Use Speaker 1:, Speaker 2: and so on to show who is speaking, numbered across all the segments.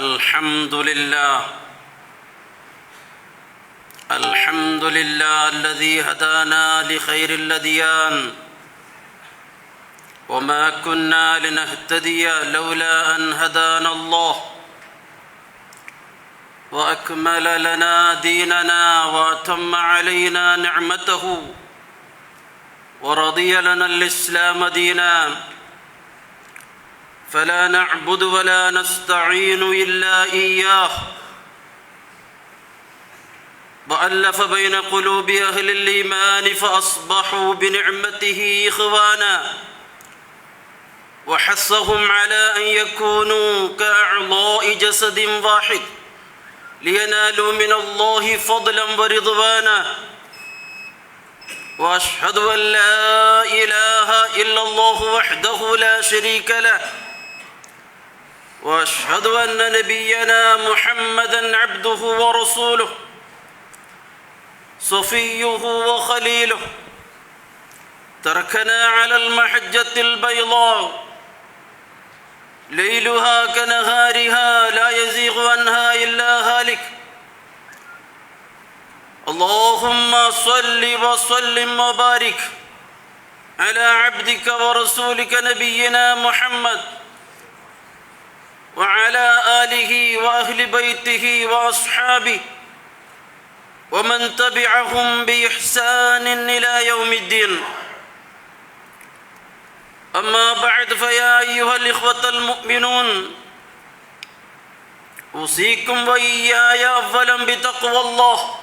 Speaker 1: الحمد لله الذي هدانا لخير الأديان وما كنا لنهتدي لولا أن هدانا الله وأكمل لنا ديننا وأتم علينا نعمته ورضي لنا الإسلام دينا فلا نعبد ولا نستعين إلا إياه وألف بين قلوب أهل الإيمان فأصبحوا بنعمته إخوانا وحثهم على أن يكونوا كأعضاء جسد واحد لينالوا من الله فضلا ورضوانا وأشهد أن لا إله إلا الله وحده لا شريك له وأشهد أن نبينا محمدا عبده ورسوله صفيه وخليله تركنا على المحجة البيضاء ليلها كنهارها لا يزيغ عنها إلا هالك اللهم صل وسلم وبارك على عبدك ورسولك نبينا محمد وعلى آله وأهل بيته وأصحابه ومن تبعهم بإحسان إلى يوم الدين. أما بعد فيا أيها الإخوة المؤمنون أوصيكم وإياي أولا بتقوى الله.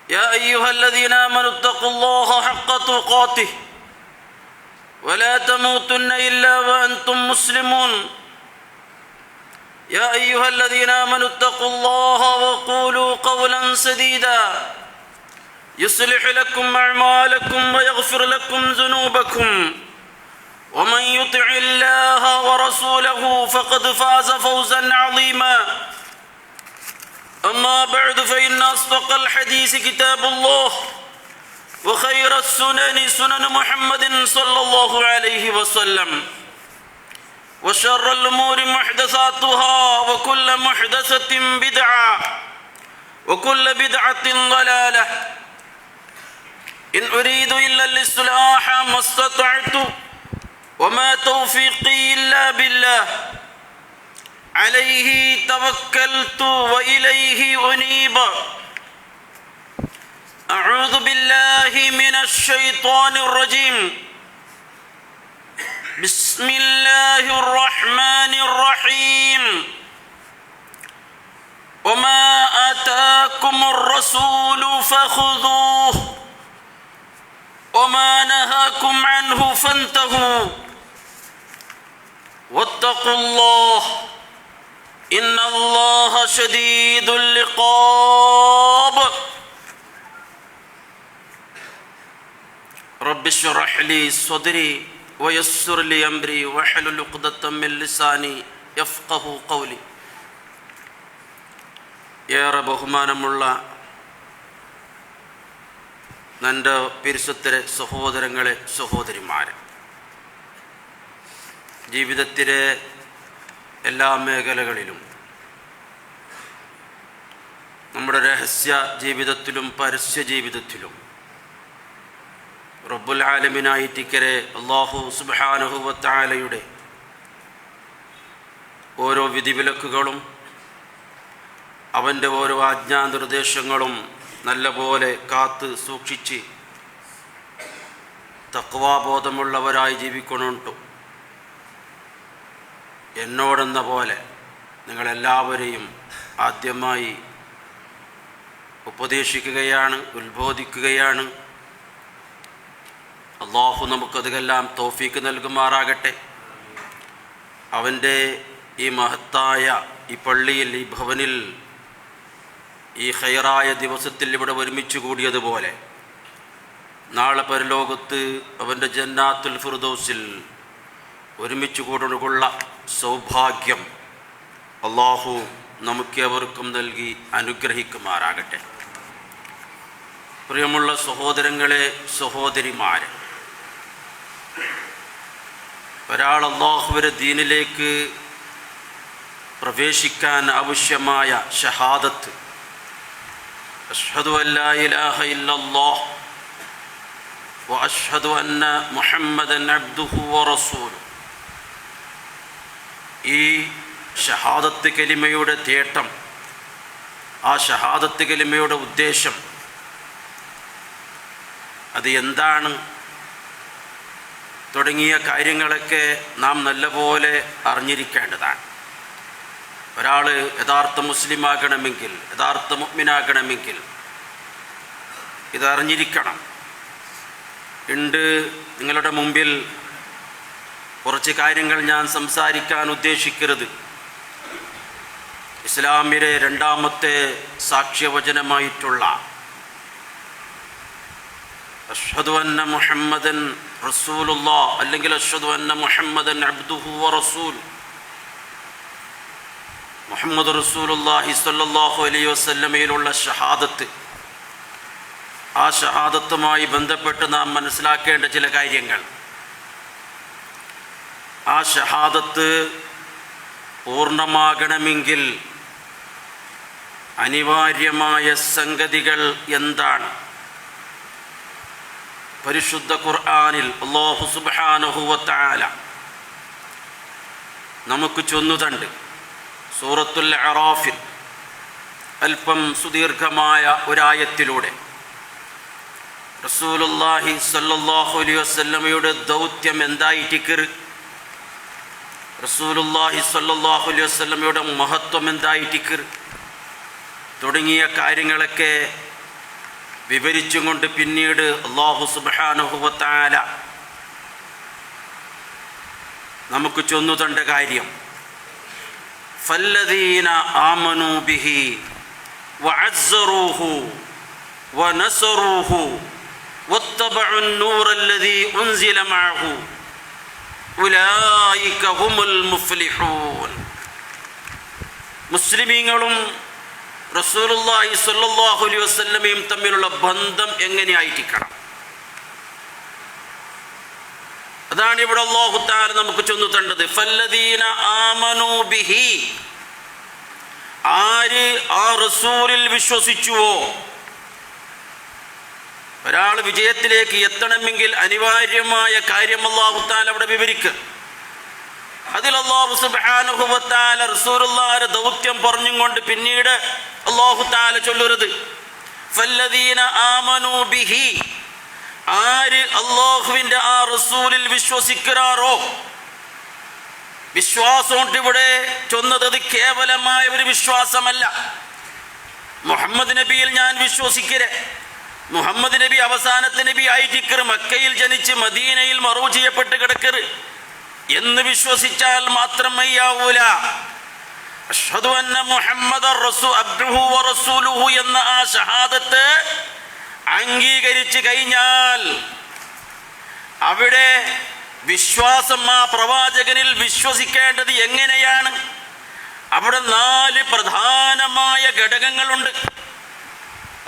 Speaker 1: يا أيها الذين آمنوا اتقوا الله حق تقاته ولا تموتن إلا وأنتم مسلمون. يا أيها الذين آمنوا اتقوا الله وقولوا قولا سديدا يصلح لكم أعمالكم ويغفر لكم ذنوبكم ومن يطع الله ورسوله فقد فاز فوزا عظيما. أما بعد فإن أصدق الحديث كتاب الله وخير السنن سنن محمد صلى الله عليه وسلم وشر الأمور محدثاتها وكل محدثة بدعة وكل بدعة ضلالة. إن أريد إلا الإصلاح ما استطعت وما توفيقي إلا بالله عليه توكلت وإليه أنيب. أعوذ بالله من الشيطان الرجيم. بسم الله الرحمن الرحيم. وما آتاكم الرسول فخذوه وما نهاكم عنه فانتهوا واتقوا الله إن الله شديد العقاب. رب اشرح لي صدري ويسر لي أمري واحلل عقدة من لساني يفقهوا قولي. ഏറെ ബഹുമാനമുള്ള എൻ്റെ പിരിശുദ്ധരെ സഹോദരങ്ങളെ സഹോദരിമാരെ, ജീവിതത്തിലെ എല്ലാ മേഖലകളിലും നമ്മുടെ രഹസ്യ ജീവിതത്തിലും പരസ്യ ജീവിതത്തിലും റബ്ബുൽ ആലമീനായിട്ടിക്കരെ അല്ലാഹു സുബ്ഹാനഹു വ തആലയുടെ ഓരോ വിധിവിലക്കുകളും അവൻ്റെ ഓരോ ആജ്ഞാനിർദ്ദേശങ്ങളും നല്ലപോലെ കാത്ത് സൂക്ഷിച്ച് തഖ്വാബോധമുള്ളവരായി ജീവിക്കണുണ്ട്. എന്നോടെന്ന പോലെ നിങ്ങളെല്ലാവരെയും ആദ്യമായി ഉപദേശിക്കുകയാണ്, ഉത്ബോധിക്കുകയാണ്. അല്ലാഹു നമുക്കതെല്ലാം തൗഫീക്ക് നൽകുമാറാകട്ടെ. അവൻ്റെ ഈ മഹത്തായ ഈ പള്ളിയിൽ, ഈ ഭവനിൽ, ഈ ഖൈറായ ദിവസത്തിൽ ഇവിടെ ഒരുമിച്ച് കൂടിയതുപോലെ നാളെ പരലോകത്ത് അവൻ്റെ ജന്നാത്തുൽ ഫിർദൗസിൽ ഒരുമിച്ച് കൂടുള്ള സൗഭാഗ്യം അല്ലാഹു നമുക്കേവർക്കും നൽകി അനുഗ്രഹിക്കുമാറാകട്ടെ. പ്രിയമുള്ള സഹോദരങ്ങളെ, സഹോദരിമാരെ, ഒരാൾ അല്ലാഹുവിൻ്റെ ദീനിലേക്ക് പ്രവേശിക്കാൻ ആവശ്യമായ ഷഹാദത്ത്, അഷ്ഹദു അല്ലാ ഇലാഹ ഇല്ലല്ലാഹ് വ അഷ്ഹദു അന്ന മുഹമ്മദൻ അബ്ദുഹു വ റസൂലുഹു. ഈ ഷഹാദത്ത് കലിമയുടെ തേട്ടം, ആ ഷഹാദത്ത് കലിമയുടെ ഉദ്ദേശം അത് എന്താണ് തുടങ്ങിയ കാര്യങ്ങളൊക്കെ നാം നല്ലപോലെ അറിഞ്ഞിരിക്കേണ്ടതാണ്. ഒരാൾ യഥാർത്ഥ മുസ്ലിമാകണമെങ്കിൽ, യഥാർത്ഥ മുഅ്മിനാകണമെങ്കിൽ ഇതറിഞ്ഞിരിക്കണം. നിങ്ങളുടെ മുമ്പിൽ കുറച്ച് കാര്യങ്ങൾ ഞാൻ സംസാരിക്കാൻ ഉദ്ദേശിക്കരുത്. ഇസ്ലാമിലെ രണ്ടാമത്തെ സാക്ഷ്യവചനമായിട്ടുള്ള അഷ്ഹദു അന്ന മുഹമ്മദൻ റസൂലുള്ളാഹ് അല്ലെങ്കിൽ അഷ്ഹദു അന്ന മുഹമ്മദൻ അബ്ദുഹു വ റസൂലുഹു, മുഹമ്മദ് റസൂലുള്ളാഹി സ്വല്ലല്ലാഹു അലൈഹി വസല്ലമയിലുള്ള ഷഹാദത്ത്, ആ ഷഹാദത്തുമായി ബന്ധപ്പെട്ട് നാം മനസ്സിലാക്കേണ്ട ചില കാര്യങ്ങൾ. ആ ഷഹാദത്ത് പൂർണ്ണമാകണമെങ്കിൽ അനിവാര്യമായ സംഗതികൾ എന്താണ്? പരിശുദ്ധ ഖുർആനിൽ അല്ലാഹു സുബ്ഹാനഹു വ തആല നമുക്ക് ചൊല്ലുന്നുണ്ട്. സൂറത്തുൽ അറാഫിൽ അല്പം സുദീർഘമായ ഒരായത്തിലൂടെ റസൂലുള്ളാഹി സ്വല്ലല്ലാഹു അലൈഹി വസല്ലമയുടെ ദൗത്യം എന്തായിട്ടിക്കറ്, റസൂലുള്ളാഹി സ്വല്ലല്ലാഹു അലൈഹി വസല്ലമയുടെ മഹത്വം എന്തായിട്ടിക്കറ് തുടങ്ങിയ കാര്യങ്ങളൊക്കെ വിവരിച്ചും കൊണ്ട് പിന്നീട് അല്ലാഹു സുബ്ഹാനഹു വ തആല നമുക്ക് ചൊല്ലുതണ്ട കാര്യം, ഫല്ലദീന ആമനൂ ബിഹി വഅസ്സറൂഹു വനസറൂഹു വത്തബഉൻ നൂറല്ലദീ ഉൻസില മഅഹു ഉലൈക ഹുമുൽ മുഫ്ലിഹൂൻ. മുസ്ലിമീങ്ങളും റസൂലുള്ളാഹി സ്വല്ലല്ലാഹു അലൈഹി വസല്ലമയും തമ്മിലുള്ള ബന്ധം എങ്ങനെയായിരിക്കണം? അതാണ് ഇവിടെ അല്ലാഹു തആല നമുക്ക് ചൊല്ലുതണ്ടത്. ഫല്ലദീന ആമനൂ ബിഹി, ആര് ആ റസൂലിൽ വിശ്വസിച്ചുവോ. ഒരാൾ വിജയത്തിലേക്ക് എത്തണമെങ്കിൽ അനിവാര്യമായ കാര്യം അല്ലാഹു തആല അവിടെ വിവരിക്കുക. അതിൽ അല്ലാഹു സുബ്ഹാനഹു വ തആല റസൂലുള്ളാഹിയുടെ ദൗത്യം പറഞ്ഞുകൊണ്ട് പിന്നീട് അല്ലാഹു തആല ചൊല്ലുന്നത് ഫല്ലദീന ആമനൂ ബിഹി, ആര് അല്ലാഹുവിൻ്റെ ആ റസൂലിൽ വിശ്വസിക്കാറോ. വിശ്വാസം കൊണ്ട് ഇവിടെ ചൊന്നത് അത് കേവലമായ ഒരു വിശ്വാസമല്ല. മുഹമ്മദ് നബിയിൽ ഞാൻ വിശ്വസിക്കരെ, മുഹമ്മദ് നബി അവസാനത്തെ നബി ആയിട്ടിക്കറ്, മക്കയിൽ ജനിച്ച് മദീനയിൽ മറവ് ചെയ്യപ്പെട്ട് കിടക്കറ് എന്ന് വിശ്വസിച്ചാൽ മാത്രം മതിയാവൂല. അഷ്ഹദു അന്ന മുഹമ്മദർ അബ്ദുഹു വ റസൂലുഹു എന്ന ആ ഷഹാദത്ത് അംഗീകരിച്ചു കഴിഞ്ഞാൽ അവിടെ വിശ്വാസം, ആ പ്രവാചകനിൽ വിശ്വസിക്കേണ്ടത് എങ്ങനെയാണ്? അവിടെ 4 പ്രധാനമായ ഘടകങ്ങളുണ്ട്.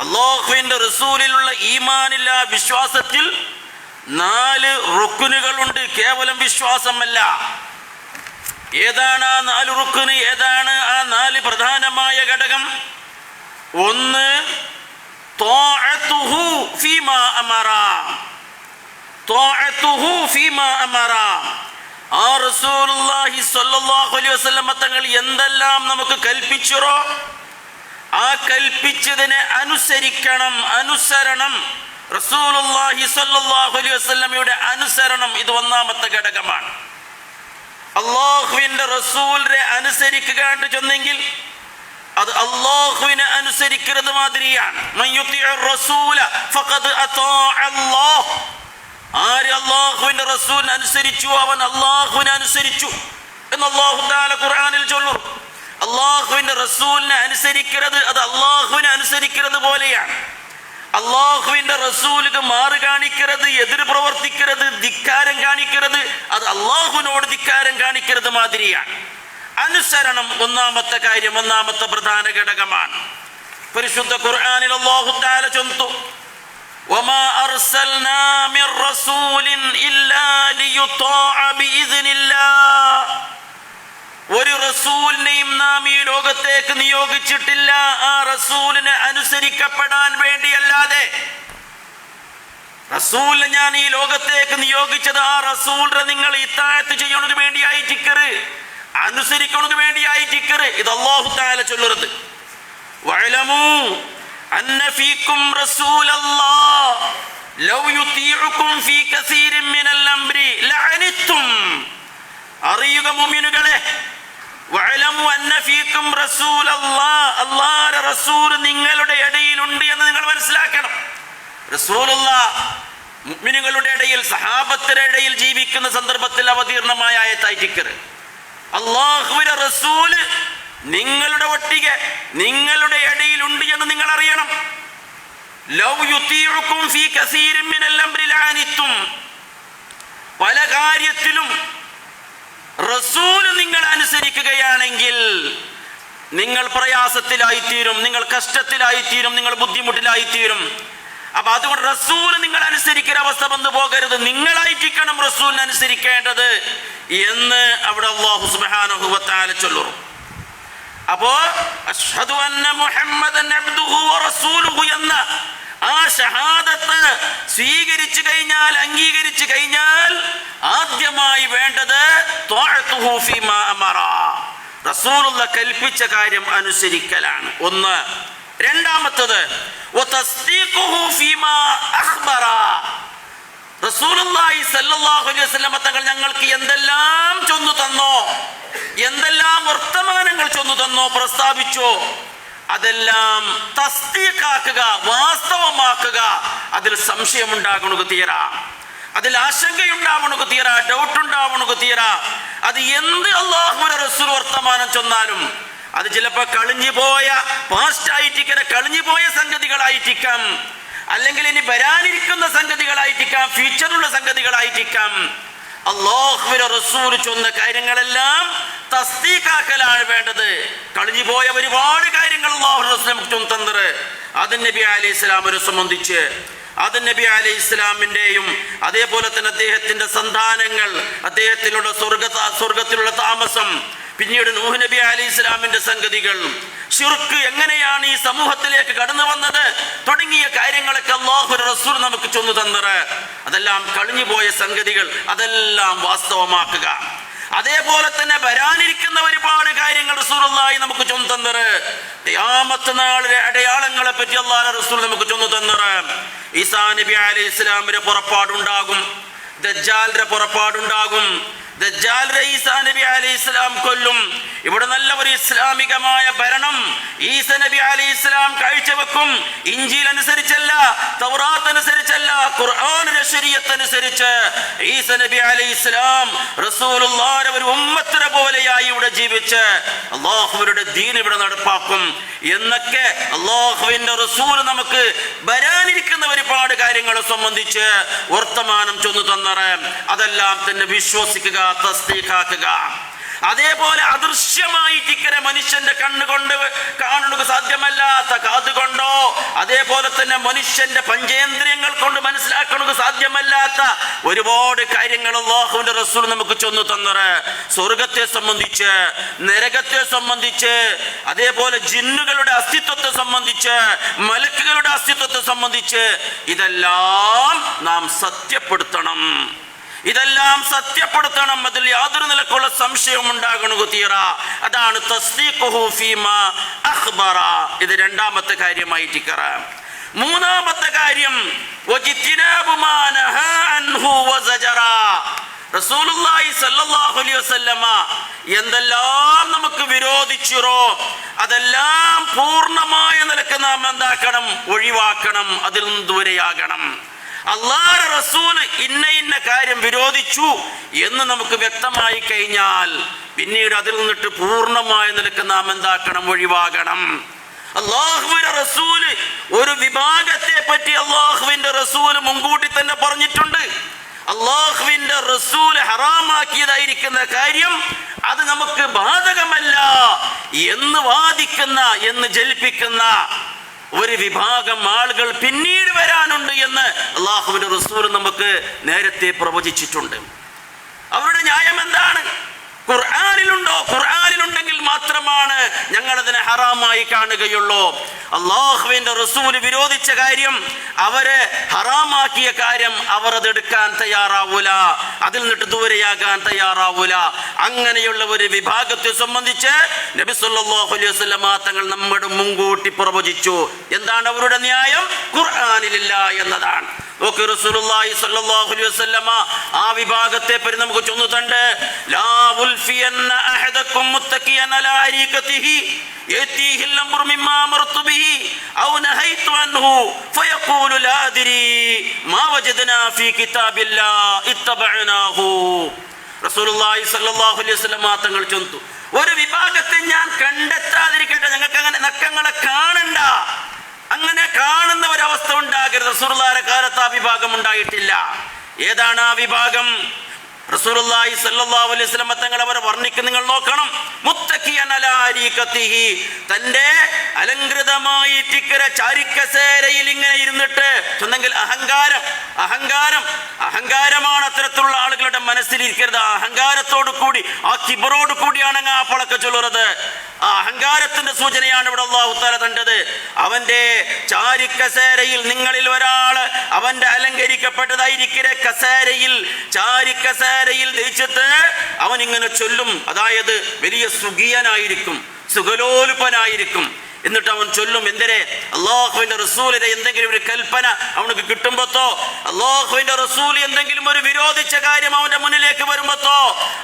Speaker 1: അല്ലാഹുവിൻ്റെ റസൂലിലുള്ള ഈമാനില്ല, വിശ്വാസത്തിൽ 4 റുക്നുകളുണ്ട്, കേവലം വിശ്വാസമല്ല. ഏതാണ് ആ 4 റുക്ന്? ഏതാണ് ആ 4 പ്രധാനമായ ഘടകം? ഒന്ന്, ത്വാഅതുഹു ഫീമാ അമറ, ത്വാഅതുഹു ഫീമാ അമറ. ആ റസൂലുള്ളാഹി സ്വല്ലല്ലാഹു അലൈഹി വസല്ലം തങ്ങൾ എന്തെല്ലാം നമുക്ക് കൽപ്പിച്ചോ ആ കൽപ്പിച്ചതിനെ അനുസരിക്കണം. അനുസരണം, റസൂലുള്ളാഹി സ്വല്ലല്ലാഹു അലൈഹി വസല്ലമയുടെ അനുസരണം, ഇത് ഒന്നാമത്തെ ഘടകമാണ്. അല്ലാഹുവിൻ്റെ റസൂലിനെ അനുസരിക്കുക എന്ന് ചൊന്നെങ്കിൽ അത് അല്ലാഹുവിനെ അനുസരിക്കുന്നത് മാതിരിയാണ്. മൻ യുതിഉർ റസൂല ഫഖദ് അതാഅ അല്ലാഹ്. ആര് അല്ലാഹുവിൻ്റെ റസൂലിനെ അനുസരിച്ചു അവൻ അല്ലാഹുവിനെ അനുസരിച്ചു എന്ന് അല്ലാഹു തആല ഖുർആനിൽ ചൊല്ലുന്നു. അല്ലാഹുവിൻ്റെ റസൂലിനെ അനുസരിക്കുന്നത് അത് അല്ലാഹുവിനെ അനുസരിക്കുന്നത് പോലെയാണ്. അല്ലാഹുവിൻ്റെ റസൂലിന് മാറ് കാണിക്കരുത്, എതിര് പ്രവർത്തിക്കരുത്, ധിക്കാരം കാണിക്കരുത്, അത് അല്ലാഹുവിനോട് ധിക്കാരം കാണിക്കരുത് മാതിരിയാണ്. അനുസരണം ഒന്നാമത്തെ കാര്യം, ഒന്നാമത്തെ പ്രധാന ഘടകമാണ്. പരിശുദ്ധ ഖുർആനിൽ അല്ലാഹു തആല ചൊല്ലുന്നു, വമാ അർസൽനാ മിർ റസൂലിൻ ഇല്ലാ ലിയുതാഅ ബിഇദ്നില്ലാഹ് ഒരു റസൂലിനെയും നാം ഈ ലോകത്തേക്ക് നിയോഗിച്ചിട്ടില്ല ആ റസൂലിനെ അനുസരിക്കപ്പെടാൻ വേണ്ടിയല്ലാതെ. റസൂലിനെ ഞാൻ ഈ ലോകത്തേക്ക് നിയോഗിച്ചത് ആ റസൂലിനെ നിങ്ങൾ ഇത്താഅത്ത് ചെയ്യുന്നതിന് വേണ്ടിയായിട്ടിക്കറ്, അനുസരിക്കുന്നതിന് വേണ്ടിയായിട്ടിക്കറ്. ഇത് അല്ലാഹു തആല ചൊല്ലുന്നത്. വഅലമൂ അന്ന ഫീകും റസൂലല്ലാഹ് ലൗ യുതീഉകും ഫീ കസീരിൻ മിനൽ അംരി ലഅനിത്തും. അറിയുക മുഅ്മിനുകളെ, വഅലമു അന്ന ഫീകും റസൂലല്ലാഹ്, അല്ലാഹുവിന്റെ റസൂൽ നിങ്ങളുടെ ഇടയിലുണ്ട് എന്ന് നിങ്ങൾ മനസ്സിലാക്കണം. റസൂലുള്ളാഹ് മുഅ്മിനുകളുടെ ഇടയിൽ, സഹാബത്തിന്റെ ഇടയിൽ ജീവിക്കുന്ന സന്ദർഭത്തിൽ അവതീർണമായ ആയത്തായിട്ടിക്കറ്. അല്ലാഹുവിന്റെ റസൂൽ നിങ്ങളുടെ ഒട്ടിಗೆ നിങ്ങളുടെ ഇടയിലുണ്ട് എന്ന് നിങ്ങൾ അറിയണം. ലൗ യുതീഉകും ഫീ കസീരിൻ മിനൽ അംരി ലഅനിത്തും. പല കാര്യത്തിലും റസൂൽ നിങ്ങൾ അനുസരിക്കുകയാണെങ്കിൽ നിങ്ങൾ പ്രയാസത്തിലായിത്തീരും, നിങ്ങൾ കഷ്ടത്തിലായിത്തീരും, നിങ്ങൾ ബുദ്ധിമുട്ടിലായിത്തീരും. അപ്പൊ അതുകൊണ്ട് റസൂൽ നിങ്ങൾ അനുസരിക്കുന്ന അവസ്ഥ വന്നു പോകരുത്. നിങ്ങളായിട്ടിരിക്കണം റസൂലിനെ അനുസരിക്കേണ്ടത് എന്ന് അവിടെ അല്ലാഹു സുബ്ഹാനഹു വ തആല ചൊല്ലുന്നു. അപ്പോ അശ്ഹദു അന്ന മുഹമ്മദൻ അബ്ദുഹു വ റസൂലുഹു എന്ന ആ ഷഹാദത്ത് സ്വീകരിച്ചു കഴിഞ്ഞാൽ, അംഗീകരിച്ചു കഴിഞ്ഞാൽ ആദ്യമായി വേണ്ടത് ത്വഅതുഹു ഫീമാ അമറ, റസൂലുള്ളാഹി കൽപ്പിച്ച കാര്യം അനുസരിക്കലാണ് ഒന്ന്. രണ്ടാമത്തത് വതസ്ദീഖുഹു ഫീമാ അഖ്ബറ, റസൂലുള്ളാഹി സ്വല്ലല്ലാഹു അലൈഹി വസല്ലം തങ്ങൾ ഞങ്ങൾക്ക് എന്തെല്ലാം ചൊന്നു തന്നോ, എന്തെല്ലാം വർത്തമാനങ്ങൾ ചൊന്നു തന്നോ, പ്രസ്താവിച്ചോ, അതെല്ലാം തസ്ദീഖാക്കുക, വാസ്തവമാക്കുക. അതിൽ സംശയമുണ്ടാകണു തീരാ, അതിൽ ആശങ്കയുണ്ടാവണു തീരാ, ഡൗട്ട് ഉണ്ടാവണു തീരാ. അത് എന്ത് അല്ലാഹുവിന്റെ റസൂൽ വർത്തമാനം ചൊന്നാലും അത് ചിലപ്പോൾ കളിഞ്ഞുപോയ പാസ്റ്റായിട്ടിരിക്കുന്ന കളിഞ്ഞുപോയ സംഗതികളായിട്ടിരിക്കാം, അല്ലെങ്കിൽ ഇനി വരാനിരിക്കുന്ന സംഗതികളായിട്ടിരിക്കാം, ഫ്യൂച്ചറുള്ള സംഗതികളായിട്ടിരിക്കാം. അല്ലാഹുവിന്റെ റസൂൽ ചൊന്ന കാര്യങ്ങളെല്ലാം തസ്ദീഖാക്കലാണ് വേണ്ടത്. കളിഞ്ഞുപോയ ഒരുപാട് കാര്യങ്ങൾ അല്ലാഹുവിന്റെ റസൂൽ നമുക്ക് തന്നത്. അത് നബി അലൈഹിസ്സലാമിനെ സംബന്ധിച്ച്, അത് നബി അലൈഹിസ്സലാമിൻ്റെയും അതേപോലെ തന്നെ അദ്ദേഹത്തിന്റെ സന്താനങ്ങൾ, അദ്ദേഹത്തിലുള്ള സ്വർഗത്തിലുള്ള താമസം, പിന്നീട് നൂഹ് നബി അലൈഹിസ്സലാമിന്റെ സംഗതികൾ, ശിർക്ക് എങ്ങനെയാണ് ഈ സമൂഹത്തിലേക്ക് കടന്നു വന്നത് തുടങ്ങിയ കാര്യങ്ങളൊക്കെ അല്ലാഹുവിന്റെ റസൂൽ നമുക്ക് ചൊന്നു തന്നത്. അതെല്ലാം കഴിഞ്ഞുപോയ സംഗതികൾ, അതെല്ലാം വാസ്തവമാക്കുക. അതേപോലെ തന്നെ വരാനിരിക്കുന്ന ഒരുപാട് കാര്യങ്ങൾ റസൂലുള്ളാഹി നമുക്ക് ചൊന്നു തന്നത്. ഖിയാമത്ത് നാളിലെ അടയാളങ്ങളെ പറ്റി അല്ലാഹുവിന്റെ റസൂൽ നമുക്ക് ചൊന്നു തന്നത്. ഈസാ നബി അലൈഹിസ്സലാമിന്റെ പുറപ്പാടുണ്ടാകും, ദജ്ജാലിന്റെ പുറപ്പാടുണ്ടാകും, ദജ്ജാൽ ഈസാ നബി അലൈഹിസ്സലാം കൊല്ലും. ഇവിടെ നല്ല ഒരു ഇസ്ലാമികമായ ഭരണം ഈസാ നബി അലൈഹിസ്സലാം കാഴ്ചവെക്കും. ഇഞ്ചീൽ അനുസരിച്ചല്ല, തൗറാത്ത് അനുസരിച്ചല്ല, ഖുർആനിന്റെ ശരീഅത്ത് അനുസരിച്ച് ഈസാ നബി അലൈഹിസ്സലാം റസൂലുള്ളാഹിയുടെ ഒരു ഉമ്മത്തിനെ പോലെയായി ഇവിടെ ജീവിച്ച് അല്ലാഹുവിന്റെ ദീൻ ഇവിടെ നടപ്പാക്കും എന്നൊക്കെ അല്ലാഹുവിന്റെ റസൂൽ നമുക്ക് വരാനിരിക്കുന്ന ഒരുപാട് കാര്യങ്ങളെ സംബന്ധിച്ച് വർത്തമാനം ചൊന്നു തന്നത്. അതെല്ലാം തന്നെ വിശ്വസിക്കുക, തസ്ദീഖാക്കുക. അതേപോലെ അദൃശ്യമായിട്ടിക്കരെ മനുഷ്യന്റെ കണ്ണുകൊണ്ട് കാണുക സാധ്യമല്ലാത്ത, കാതുകൊണ്ടോ അതേപോലെ തന്നെ മനുഷ്യന്റെ പഞ്ചേന്ദ്രിയങ്ങൾ കൊണ്ട് മനസ്സിലാക്കുന്നത് സാധ്യമല്ലാത്ത ഒരുപാട് കാര്യങ്ങൾ അല്ലാഹുവിന്റെ റസൂൽ നമുക്ക് ചൊന്നു തന്നത്. സ്വർഗത്തെ സംബന്ധിച്ച്, നരകത്തെ സംബന്ധിച്ച്, അതേപോലെ ജിന്നുകളുടെ അസ്തിത്വത്തെ സംബന്ധിച്ച്, മലക്കുകളുടെ അസ്തിത്വത്തെ സംബന്ധിച്ച് ഇതെല്ലാം നാം സത്യപ്പെടുത്തണം, ഇതെല്ലാം സത്യപ്പെടുത്തണം. അതിൽ യാതൊരു നിലക്കുള്ള സംശയവും ഉണ്ടാകണു തീറ. അതാണ് തസ്ദീഖുഹു ഫീമാ അഖ്ബറ. ഇത് രണ്ടാമത്തെ കാര്യമായിട്ടിക്കറ. മൂന്നാമത്തെ കാര്യം വജിത്തിനാബു മാ നഹാ അൻഹു വസജറ. റസൂലുള്ളാഹി സ്വല്ലല്ലാഹു അലൈഹി വസല്ലമ എന്തെല്ലാം നമുക്ക് വിരോധിച്ചിറോ അതെല്ലാം പൂർണ്ണമായ നിലക്ക് നാം എന്താക്കണം, ഒഴിവാക്കണം, അതിൽ നിന്ന് ദൂരെയാകണം. അല്ലാഹുവിന്റെ റസൂൽ ഇന്ന കാര്യം വിരോധിച്ചു എന്ന് നമുക്ക് വ്യക്തമായി കഴിഞ്ഞാൽ പിന്നീട് അതിൽ നിന്നിട്ട് പൂർണ്ണമായ നിലക്ക് നാം എന്താക്കണം, ഒഴിവാകണം. അല്ലാഹുവിന്റെ റസൂൽ ഒരു വിഭാഗത്തെ പറ്റി അല്ലാഹുവിന്റെ റസൂൽ മുൻകൂട്ടി തന്നെ പറഞ്ഞിട്ടുണ്ട്. അല്ലാഹുവിന്റെ റസൂൽ ഹറാമാക്കിയതായിരിക്കുന്ന കാര്യം അത് നമുക്ക് ബാധകമല്ല എന്ന് വാദിക്കുന്ന, എന്ന് ജൽപ്പിക്കുന്ന ഒരു വിഭാഗം ആളുകൾ പിന്നീട് വരാനുണ്ട് എന്ന് അല്ലാഹുവിന്റെ റസൂൽ നമുക്ക് നേരത്തെ പ്രവചിച്ചിട്ടുണ്ട്. അവരുടെ ന്യായം എന്താണ്? ഖുർആനിലുണ്ടോ? ഖുർആനിലുണ്ടെങ്കിൽ മാത്രമാണ് ഞങ്ങൾ അതിനെ ഹറാമായി കാണുകയുള്ളൂ. അല്ലാഹുവിന്റെ റസൂൽ വിരോധിച്ച കാര്യം, അവരെ ഹറാമാക്കിയ കാര്യം അവർ അതെടുക്കാൻ തയ്യാറാവൂല, അതിൽ നിന്നിട്ട് ദൂരെയാകാൻ തയ്യാറാവൂല. അങ്ങനെയുള്ള ഒരു വിഭാഗത്തെ സംബന്ധിച്ച് നബി സല്ലല്ലാഹു അലൈഹി വസല്ലം തങ്ങൾ നമ്മുടെ മുൻകൂട്ടി പ്രവചിച്ചു. എന്താണ് അവരുടെ ന്യായം? ഖുർആനിലില്ല എന്നതാണ്. നോക്ക്, റസൂലുള്ളാഹി സ്വല്ലല്ലാഹു അലൈഹി വസല്ലമ ആ വിഭാഗത്തെ പറ്റി നമുക്ക് ചൊല്ലുന്നുണ്ട്. ലാ ഉൽഫിയന്ന അഹദകും മുത്തഖിയൻ അലാ അരീഖതിഹി യതീഹി അൽ-അംറു മിമ്മാ അമർതു ബിഹി ഔ നഹൈതു അൻഹു ഫയഖൂലു ലാ അദ്രി മാ വജദ്നാ ഫീ കിതാബില്ലാഹി ഇത്തബഅനാഹു. റസൂലുള്ളാഹി സ്വല്ലല്ലാഹു അലൈഹി വസല്ലമ തങ്ങൾ ചൊല്ലുന്നു, ഒരു വിഭാഗത്തെ ഞാൻ കണ്ടെത്താതിരിക്കട്ടെ, ഞങ്ങൾക്ക് അങ്ങനെ നക്കങ്ങളെ കാണണ്ട, അങ്ങനെ കാണുന്ന ഒരവസ്ഥ ഉണ്ടാകരുത്. റസൂലുള്ളാഹിയുടെ കാലത്ത് ആ വിഭാഗം ഉണ്ടായിട്ടില്ല. ഏതാണ് ആ വിഭാഗം? റസൂലുള്ളാഹി സ്വല്ലല്ലാഹു അലൈഹി വസല്ലം തങ്ങൾ അവരെ വർണ്ണിക്കുന്ന നിങ്ങൾ നോക്കണം. മുത്തഖിയൻ അലാ അരീഖതിഹി, തന്റെ അലങ്കൃതമായ ഇത്തിക്കര ചാരിക്കസേരയിൽ ഇങ്ങനെ ഇരുന്നിട്ട് ചൊന്നെങ്കിൽ അഹങ്കാരമാണ് അത്തരത്തിലുള്ള ആളുകളുടെ മനസ്സിലിരിക്കരുത്. അഹങ്കാരത്തോടു കൂടി, ആ കിബറോട് കൂടിയാണ് ആ പളക്ക ചൊല്ലുന്നത്. ആ അഹങ്കാരത്തിന്റെ സൂചനയാണ് ഇവിടെ അല്ലാഹു തആല കണ്ടത്. അവന്റെ ചാരിക്കസേരയിൽ നിങ്ങളിൽ ഒരാള് അവന്റെ അലങ്കരിക്കപ്പെട്ടതായിരിക്കുന്ന കസേരയിൽ, ചാരിക്കസേരയിൽ ദയിച്ചിട്ട് അവൻ ഇങ്ങനെ ചൊല്ലും. അതായത് വലിയ സുഖിയനായിരിക്കും, സുഖലോലുപനായിരിക്കും. എന്നിട്ട് അവൻ ചൊല്ലും, എന്തിനെ? അല്ലാഹുവിന്റെ റസൂലിന്റെ എന്തെങ്കിലും ഒരു കൽപ്പന അവനക്ക് കിട്ടുമ്പോഴത്തോ, അല്ലാഹുവിന്റെ റസൂൽ എന്തെങ്കിലും ഒരു വിരോധിച്ച കാര്യം അവന്റെ മുന്നിലേക്ക് വരുമ്പോഴത്തോ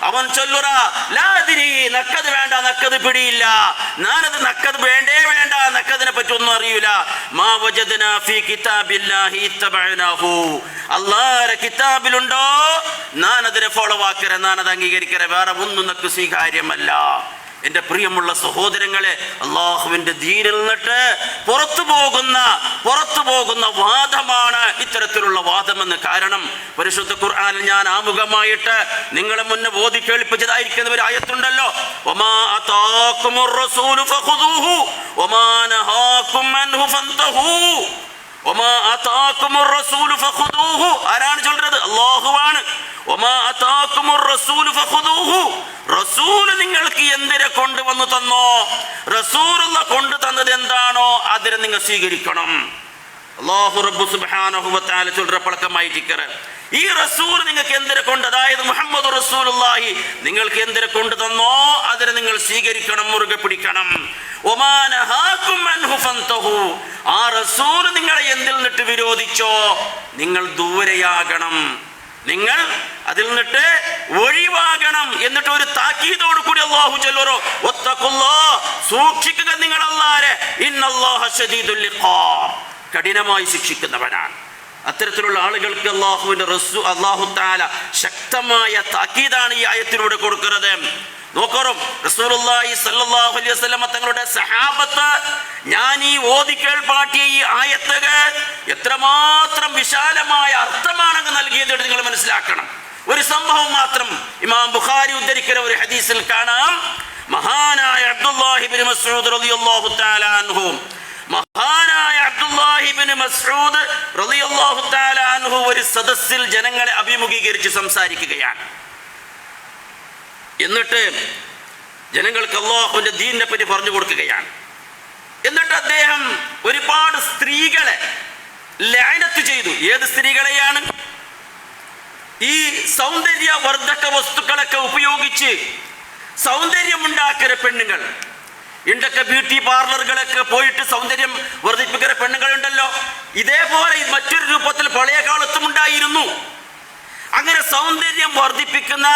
Speaker 1: അവൻ ചൊല്ലുറ ലാ അദ്രി, നക്കത് വേണ്ട, നക്കത് പിടിയില്ല, ഞാനത് നക്കത് വേണ്ട, നക്കതിനെ പറ്റി ഒന്നും അറിയൂല. മാ വജദ്നാ ഫീ കിതാബില്ലാഹി ഇത്തബഅനാഹു, അല്ലാഹുവിന്റെ കിതാബിലുണ്ടോ ഞാൻ അതിനെ ഫോളോ ആക്കരെ, ഞാനത് അംഗീകരിക്കരെ, വേറെ ഒന്നും നക്ക് സ്വീകാര്യമല്ല. എൻ്റെ പ്രിയമുള്ള സഹോദരങ്ങളെ, അള്ളാഹുവിൻ്റെ ദീനിൽ നിന്നിട്ട് പുറത്തു പോകുന്ന വാദമാണ് ഇത്തരത്തിലുള്ള വാദമെന്ന്. കാരണം പരിശുദ്ധ ഖുർആനിൽ ഞാൻ ആമുഖമായിട്ട് നിങ്ങളെ മുന്നേ ഓതി കേൾപ്പിച്ചതായിരിക്കുന്ന ഒരു ആയത്തുണ്ടല്ലോ, വമാ അതാകുമുർ റസൂലു ഫഖുദൂഹു വമാ നഹാകും അൻഹു ഫന്തഹൂ. വമാ അതാകുമുർ റസൂലു ഫഖുദൂഹു, ആരാണ് ചൊല്ലുന്നത്? അല്ലാഹുവാണ്. വമാ അതാകുമുർ റസൂലു ഫഖുദൂഹു, റസൂൽ നിങ്ങൾക്ക് എന്തിനെ കൊണ്ടുവന്നു തന്നോ, റസൂലുള്ള കൊണ്ടു തന്നത് എന്താണോ അതിനെ നിങ്ങൾ സ്വീകരിക്കണം. അല്ലാഹു റബ്ബു സുബ്ഹാനഹു വ തആല ചൊല്ലപ്പളക്കമായിട്ടിക്കറ, ഈ റസൂൽ നിങ്ങൾക്ക് എന്തിനെ കൊണ്ട്, അതായത് മുഹമ്മദ് റസൂലുള്ളാഹി നിങ്ങൾക്ക് എന്തിനെ കൊണ്ട് തന്നോ അതിനെ നിങ്ങൾ സ്വീകരിക്കണം, മുറുകെ പിടിക്കണം. വമാ നഹാകും അൻഹു ഫന്തഹു, ആ റസൂൽ നിങ്ങളെ എന്തിൽ നിന്നിട്ട് വിരോധിച്ചോ നിങ്ങൾ ദൂരെയാകണം, നിങ്ങൾ അതിൽ നിന്നിട്ട് ഒഴിവാകണം. എന്നിട്ട് ഒരു താക്കീതോട് കൂടി അല്ലാഹു ചൊല്ലുറോ, വത്തഖുല്ലാഹ്, സൂക്ഷിക്കുക നിങ്ങൾ അല്ലാഹുവെ, ഇന്നല്ലാഹ ശദീദുൽ ഇഖാബ്, കഠിനമായി ശിക്ഷിക്കുന്നവനാണ്. അത്തരത്തിലുള്ള ആളുകൾക്ക് അല്ലാഹു തആല ശക്തമായ താക്കീതാണ് ഈ ആയത്തിലൂടെ കൊടുക്കുന്നത്. നോക്കറും റസൂലുള്ളാഹി സ്വല്ലല്ലാഹു അലൈഹി വസല്ലം തങ്ങളുടെ സഹാബത്ത് ഞാൻ ഈ ഓതിക്കേൾപ്പാട്ടിയ ഈ ആയത്തുകൾ എത്രമാത്രം വിശാലമായ അർത്ഥമാണെന്ന് നൽകിയത് നിങ്ങൾ മനസ്സിലാക്കണം. ഒരു സംഭവം മാത്രം ഇമാം ബുഖാരി ഉദ്ധരിക്കുന്ന ഒരു ഹദീസിൽ കാണാം. മഹാനായ അബ്ദുല്ലാഹി ഇബ്നു മസ്ഊദ് റളിയല്ലാഹു തആല അൻഹു, മഹാനായ അബ്ദുല്ലാഹി ഇബ്നു മസ്ഊദ് റളിയല്ലാഹു തആല അൻഹു ഒരു സദസ്സിൽ ജനങ്ങളെ അഭിമുഖീകരിച്ച് സംസാരിക്കുകയാണ്. എന്നിട്ട് ജനങ്ങൾക്ക് അല്ലാഹുവിന്റെ ദീനിനെ പറ്റി പറഞ്ഞു കൊടുക്കുകയാണ്. എന്നിട്ട് അദ്ദേഹം ഒരുപാട് സ്ത്രീകളെ ലഅനത്ത് ചെയ്തു. ഏത് സ്ത്രീകളെയാണ്? ഈ സൗന്ദര്യവർദ്ധക വസ്തുക്കളൊക്കെ ഉപയോഗിച്ച് സൗന്ദര്യമുണ്ടാക്കുന്ന പെണ്ണുങ്ങൾ, ഇണ്ടൊക്കെ ബ്യൂട്ടി പാർലറുകളൊക്കെ പോയിട്ട് സൗന്ദര്യം വർദ്ധിപ്പിക്കുന്ന പെണ്ണുങ്ങളുണ്ടല്ലോ, ഇതേപോലെ മറ്റൊരു രൂപത്തിൽ പഴയ കാലത്തും ഉണ്ടായിരുന്നു. അങ്ങനെ സൗന്ദര്യം വർദ്ധിപ്പിക്കുന്ന,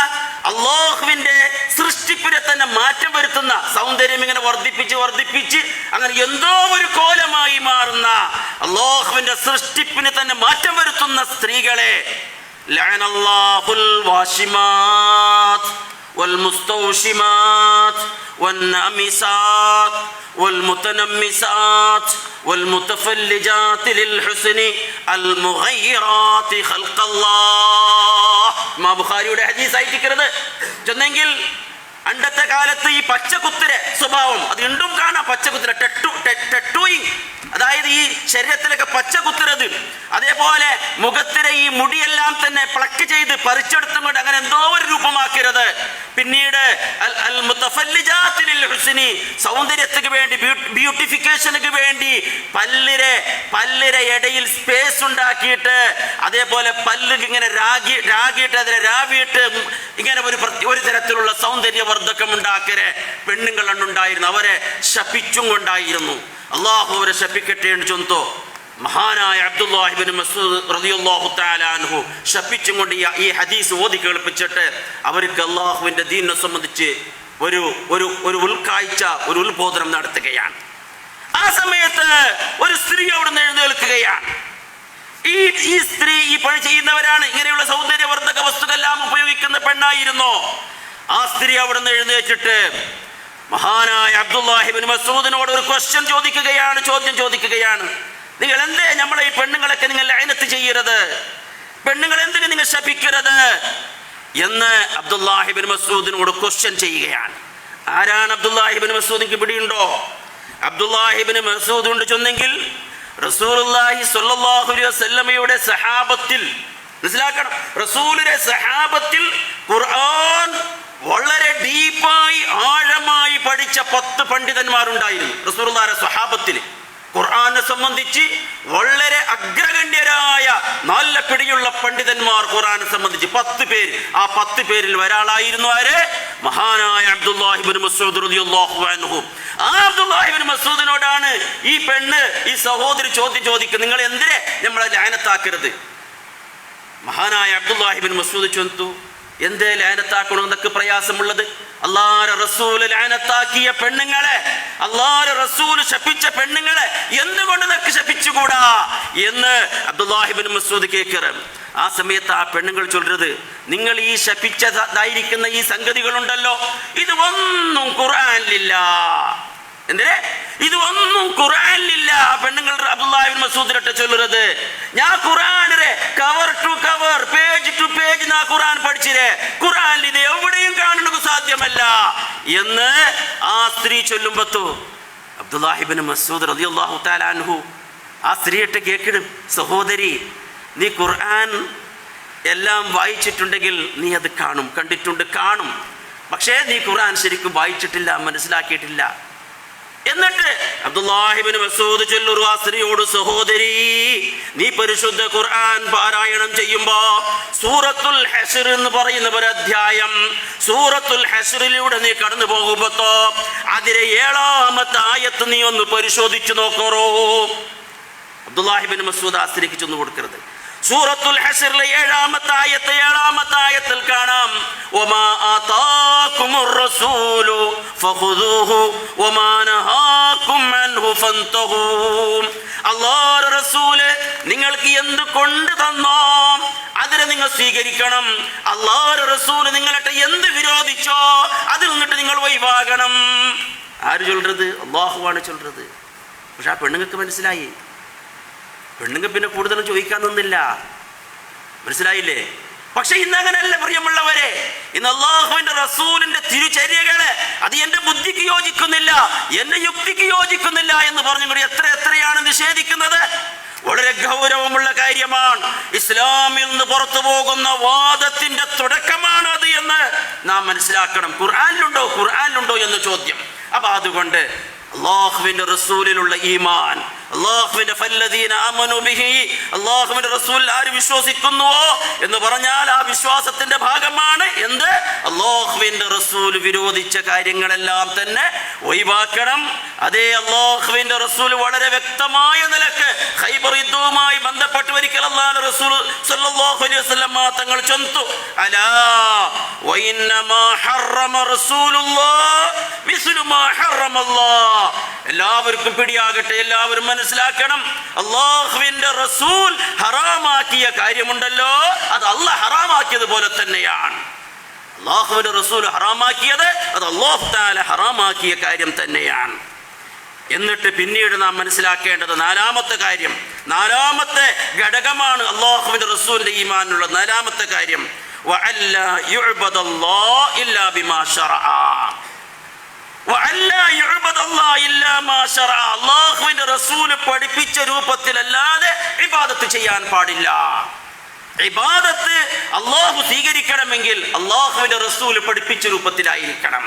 Speaker 1: അല്ലാഹുവിന്റെ സൃഷ്ടിപ്പിനെ തന്നെ മാറ്റം വരുത്തുന്ന, സൗന്ദര്യം ഇങ്ങനെ വർദ്ധിപ്പിച്ച് അങ്ങനെ എന്തോ ഒരു കോലമായി മാറുന്ന, അല്ലാഹുവിന്റെ സൃഷ്ടിപ്പിനെ തന്നെ മാറ്റം വരുത്തുന്ന സ്ത്രീകളെ ലഅനല്ലാഹുൽ വാശിമാത് والمستوشمات والنامسات والمتنمسات والمتفلجات للحسن المغيرات خلق الله. ഇമാം ബുഖാരിയുടെ ഹദീസ് ആയിട്ടിരിക്കുന്നത് ചെന്നെങ്കിൽ അണ്ടത്തെ കാലത്ത് ഈ പച്ചകുത്തിരെ സ്വഭാവം അത് വീണ്ടും കാണാം. പച്ചകുത്തിര ടെറ്റൂയിങ്, അതായത് ഈ ശരീരത്തിലൊക്കെ പച്ച കുത്തുന്നത്, അതേപോലെ അതേപോലെ മുഖത്തിലെ ഈ മുടിയെല്ലാം തന്നെ പ്ലക്ക് ചെയ്ത് പറിച്ചെടുത്തും കൊണ്ട് അങ്ങനെ എന്തോ ഒരു രൂപമാക്കരുത്. പിന്നീട് സൗന്ദര്യത്തിന് വേണ്ടി, ബ്യൂട്ടിഫിക്കേഷന് വേണ്ടി പല്ലിരെ ഇടയിൽ സ്പേസ് ഉണ്ടാക്കിയിട്ട്, അതേപോലെ പല്ല് ഇങ്ങനെ രാഗിയിട്ട് അതിനെ രാവിയിട്ട് ഇങ്ങനെ ഒരു തരത്തിലുള്ള സൗന്ദര്യവർദ്ധകം ഉണ്ടാക്കരെ പെണ്ണുങ്ങളുണ്ടായിരുന്നു. അവരെ ശപിച്ചും കൊണ്ടായിരുന്നു. അള്ളാഹു അവരെ ശപിക്കട്ടെ എന്ന് ചൊന്തോ. മഹാനായ അബ്ദുല്ലാഹി ഇബ്നു മസ്ഊദ് റളിയല്ലാഹു തആല അൻഹു ശപിച്ചും കൊണ്ട് ഈ ഹദീസ് ഓതി കേൾപ്പിച്ചിട്ട് അവർക്ക് അള്ളാഹുവിൻ്റെ ദീനിനെ സംബന്ധിച്ച് ഒരു ഉൾക്കാഴ്ച, ഒരു ഉത്ബോധനം നടത്തുകയാണ്. ആ സമയത്ത് ഒരു സ്ത്രീ അവിടെ നിന്ന് എഴുന്നേൽക്കുകയാണ്. ഈ സ്ത്രീ ഈ പണി ചെയ്യുന്നവരാണ്. ഇങ്ങനെയുള്ള സൗന്ദര്യവർദ്ധക വസ്തുക്കളെല്ലാം ഉപയോഗിക്കുന്ന പെണ്ണായിരുന്നു. ആ സ്ത്രീ അവിടെ നിന്ന് എഴുന്നേറ്റിട്ട് മഹാനായ അബ്ദുല്ലാഹി ഇബ്നു മസ്ഊദിനോട് ഒരു ചോദ്യം ചോദിക്കുകയാണ്. നിങ്ങൾ എന്തേ നമ്മളെ ഈ പെണ്ണുങ്ങളൊക്കെ നിങ്ങൾ ലഅനത്ത് ചെയ്യരുത്, പെണ്ണുങ്ങൾ എന്തിനു നിങ്ങൾ ശപിക്കരുത് എന്ന് അബ്ദുല്ലാഹി ഇബ്നു മസ്ഊദിനോട് ക്വസ്റ്റ്യൻ ചെയ്യുകയാണ്. ആരാണ് അബ്ദുല്ലാഹി ഇബ്നു മസ്ഊദിക്ക് പിടിയുണ്ടോ? അബ്ദുല്ലാഹി ഇബ്നു മസ്ഊദ് കൊണ്ട് ചെന്നെങ്കിൽ റസൂലുള്ളാഹി സ്വല്ലല്ലാഹു അലൈഹി വസല്ലമയുടെ സഹാബത്തിൽ, മനസ്സിലാക്കണം, റസൂലിന്റെ സഹാബത്തിൽ ഖുർആൻ വളരെ ഡീപ്പായി ആഴമായി പഠിച്ച 10 പണ്ഡിതന്മാരുണ്ടായിരുന്നു. റസൂലുള്ളാഹിയുടെ സഹാബത്തിൽ ഖുർആനെ സംബന്ധിച്ച് വളരെ അഗ്രഗണ്യരായ നല്ല പിടിയുള്ള പണ്ഡിതന്മാർ ഖുർആനെ സംബന്ധിച്ച് 10 പേര്. ആ 10 പേരിൽ ഒരാളായിരുന്നു ആര്? മഹാനായ അബ്ദുല്ലാഹി ഇബ്നു മസ്ഊദ് റളിയല്ലാഹു അൻഹു. ആ അബ്ദുല്ലാഹി ഇബ്നു മസ്ഊദിനോടാണ് ഈ പെണ്ണ്, ഈ സഹോദരി ചോദിക്കുന്നത്, നിങ്ങൾ എന്തിനെ നമ്മളെ ലഅനത്താക്കരുത്? മഹാനായ അബ്ദുല്ലാഹി ഇബ്നു മസ്ഊദ് ചോദിച്ചു, എന്തേ ലഅനത്താക്കണമെന്നൊക്കെ പ്രയാസമുള്ളത്? അല്ലാഹുവിന്റെ റസൂൽ ലഅനത്താക്കിയ പെണ്ണുങ്ങളെ, അല്ലാഹുവിന്റെ റസൂൽ ശപിച്ച പെണ്ണുങ്ങളെ എന്തുകൊണ്ട് നിനക്ക് ശപിച്ചുകൂടാ എന്ന് അബ്ദുല്ലാഹി ഇബ്നു മസ്ഊദ് കേൾക്കണം. ആ സമയത്ത് ആ പെണ്ണുങ്ങൾ ചൊല്ലുന്നത്, നിങ്ങൾ ഈ ശപിച്ചതായിരിക്കുന്ന ഈ സംഗതികളുണ്ടല്ലോ, ഇത് ഒന്നും ഖുർആനിലില്ല. എന്തിനെ? ഇത് ഒന്നും ഖുർആനിലില്ല. പെണ്ണുങ്ങൾ അബ്ദുല്ലാഹി ഇബ്നു മസ്ഊദിനെ ചൊല്ലുന്നത്, ഞാൻ ഖുർആനിലെ cover to cover, page to page ഞാൻ ഖുർആൻ പഠിച്ചിരെ, ഖുർആനിൽ ഇത് എവിടെയും കാണുന്നത് സാധ്യമല്ല എന്ന് ആ സ്ത്രീ ചൊല്ലുമ്പോ അബ്ദുല്ലാഹി ഇബ്നു മസ്ഊദ് റളിയല്ലാഹു തആല അൻഹു ആ സ്ത്രീയിട്ട് കേൾക്കണം, സഹോദരി, നീ ഖുർആൻ എല്ലാം വായിച്ചിട്ടുണ്ടെങ്കിൽ നീ അത് കാണും, പക്ഷേ നീ ഖുർആൻ ശരിക്കും വായിച്ചിട്ടില്ല, മനസ്സിലാക്കിയിട്ടില്ല. എന്നിട്ട് അബ്ദുല്ലാഹി ഇബ്നു മസ്ഊദ് ചൊല്ലുന്നു ആ സ്ത്രീയോട്, സഹോദരി, നീ പരിശുദ്ധ ഖുർആൻ പാരായണം ചെയ്യുമ്പോ സൂറത്തുൽ ഹശ്ർ എന്ന് പറയുന്ന ഒരു അധ്യായം, സൂറത്തുൽ ഹശ്റിലൂടെ നീ കടന്നു പോകുമ്പോ അതിലെ 7ാമത്തെ ആയത്ത് നീ ഒന്ന് പരിശോധിച്ചു നോക്കറോ. അബ്ദുല്ലാഹി ഇബ്നു മസ്ഊദ് ആ സ്ത്രീക്ക് ചെന്ന് കൊടുക്കരുത്. സൂറത്തുൽ ഹശ്റിലെ 7ാമത്തെ ആയത്തിൽ കാണാം, വമാ ആതാകുമുർ റസൂലു ഫഖുദൂഹു വമാ നഹാകും അൻഹു ഫന്തഹൂ. അല്ലാഹുവിന്റെ റസൂല് നിങ്ങൾക്ക് എന്ത് കൊണ്ട് തന്നോ അതിനെ നിങ്ങൾ സ്വീകരിക്കണം. അല്ലാഹുവിന്റെ റസൂല് നിങ്ങളെ എന്ത് വിരോധിച്ചോ അതിൽ നിന്നിട്ട് നിങ്ങൾ ഒഴിവാകണം. ആര് ചൊല്ലുന്നത്? അല്ലാഹുവാണ് ചൊല്ലുന്നത്. പക്ഷെ ആ പെണ്ണുങ്ങൾക്ക് മനസ്സിലായി. പെണ്ണുങ്ങൾ പിന്നെ കൂടുതലും ചോദിക്കാൻ നിന്നില്ല, മനസ്സിലായില്ലേ? പക്ഷെ ഇന്നങ്ങനല്ല പ്രിയമുള്ളവരെ. ഇന്ന് അല്ലാഹുവിന്റെ റസൂലിന്റെ തിരുചര്യകളെ അത് എന്റെ ബുദ്ധിക്ക് യോജിക്കുന്നില്ല, എന്റെ യുക്തിക്ക് യോജിക്കുന്നില്ല എന്ന് പറഞ്ഞുകൊണ്ട് എത്രയാണ് നിഷേധിക്കുന്നത്. വളരെ ഗൗരവമുള്ള കാര്യമാണ്. ഇസ്ലാമിൽ നിന്ന് പുറത്തു പോകുന്ന വാദത്തിന്റെ തുടക്കമാണ് അത് എന്ന് നാം മനസ്സിലാക്കണം. ഖുർആനിലുണ്ടോ എന്ന ചോദ്യം. അപ്പൊ അതുകൊണ്ട് അല്ലാഹുവിന്റെ റസൂലിലുള്ള ഈമാൻ, അല്ലാഹുവിന്റെ ഫല്ലദീന ആമനു ബിഹി, അല്ലാഹുവിന്റെ റസൂൽ ആര് വിശ്വസിക്കുന്നുവോ എന്ന് പറഞ്ഞാൽ ആ വിശ്വാസത്തിന്റെ ഭാഗമാണ് എന്ത്? അല്ലാഹുവിന്റെ റസൂൽ വിരോധിച്ച കാര്യങ്ങളെല്ലാം തന്നെ ഒഴിവാക്കണം. അതേ അല്ലാഹുവിന്റെ റസൂൽ വളരെ വ്യക്തമായ നിലക്ക് ഖൈബർ യുദ്ധവുമായി ബന്ധപ്പെട്ട് ഒരിക്കൽ അല്ലാഹുവിന്റെ റസൂൽ സല്ലല്ലാഹു അലൈഹി വസല്ലം തങ്ങൾ ചൊല്ലുന്നു, അലാ വഇന്നമാ ഹറമ റസൂലുള്ളാഹ് മിസ്ലു മാ ഹറമല്ലാഹ്. എല്ലാവർക്കും പിടിയാകട്ടെ, എല്ലാവരും മനസ്സിലാക്കണം, അല്ലാഹുവിന്റെ റസൂൽ ഹറാമാക്കിയ കാര്യമുണ്ടല്ലോ അത് അല്ലാഹ് ഹറാമാക്കിയത് പോലെ തന്നെയാണ്. അല്ലാഹുവിന്റെ റസൂൽ ഹറാമാക്കിയത് അത് അല്ലാഹു തആല ഹറാമാക്കിയ കാര്യം തന്നെയാണ്. എന്നിട്ട് പിന്നീട് നാം മനസ്സിലാക്കേണ്ടത് നാലാമത്തെ ഘടകമാണ് അല്ലാഹുവിന്റെ റസൂലിന്റെ ഈമാനുള്ള 4ാമത്തെ കാര്യം, വഅല്ലാ യുഅബദല്ലാഹു ഇല്ലാ ബിമാ ശറഅ. അല്ലാഹുവിന്റെ റസൂല് പഠിപ്പിച്ച രൂപത്തിലല്ലാതെ ഇബാദത്ത് ചെയ്യാൻ പാടില്ല. ഇബാദത്ത് അള്ളാഹു സ്വീകരിക്കണമെങ്കിൽ അള്ളാഹുവിന്റെ റസൂൽ പഠിപ്പിച്ച രൂപത്തിലായിരിക്കണം.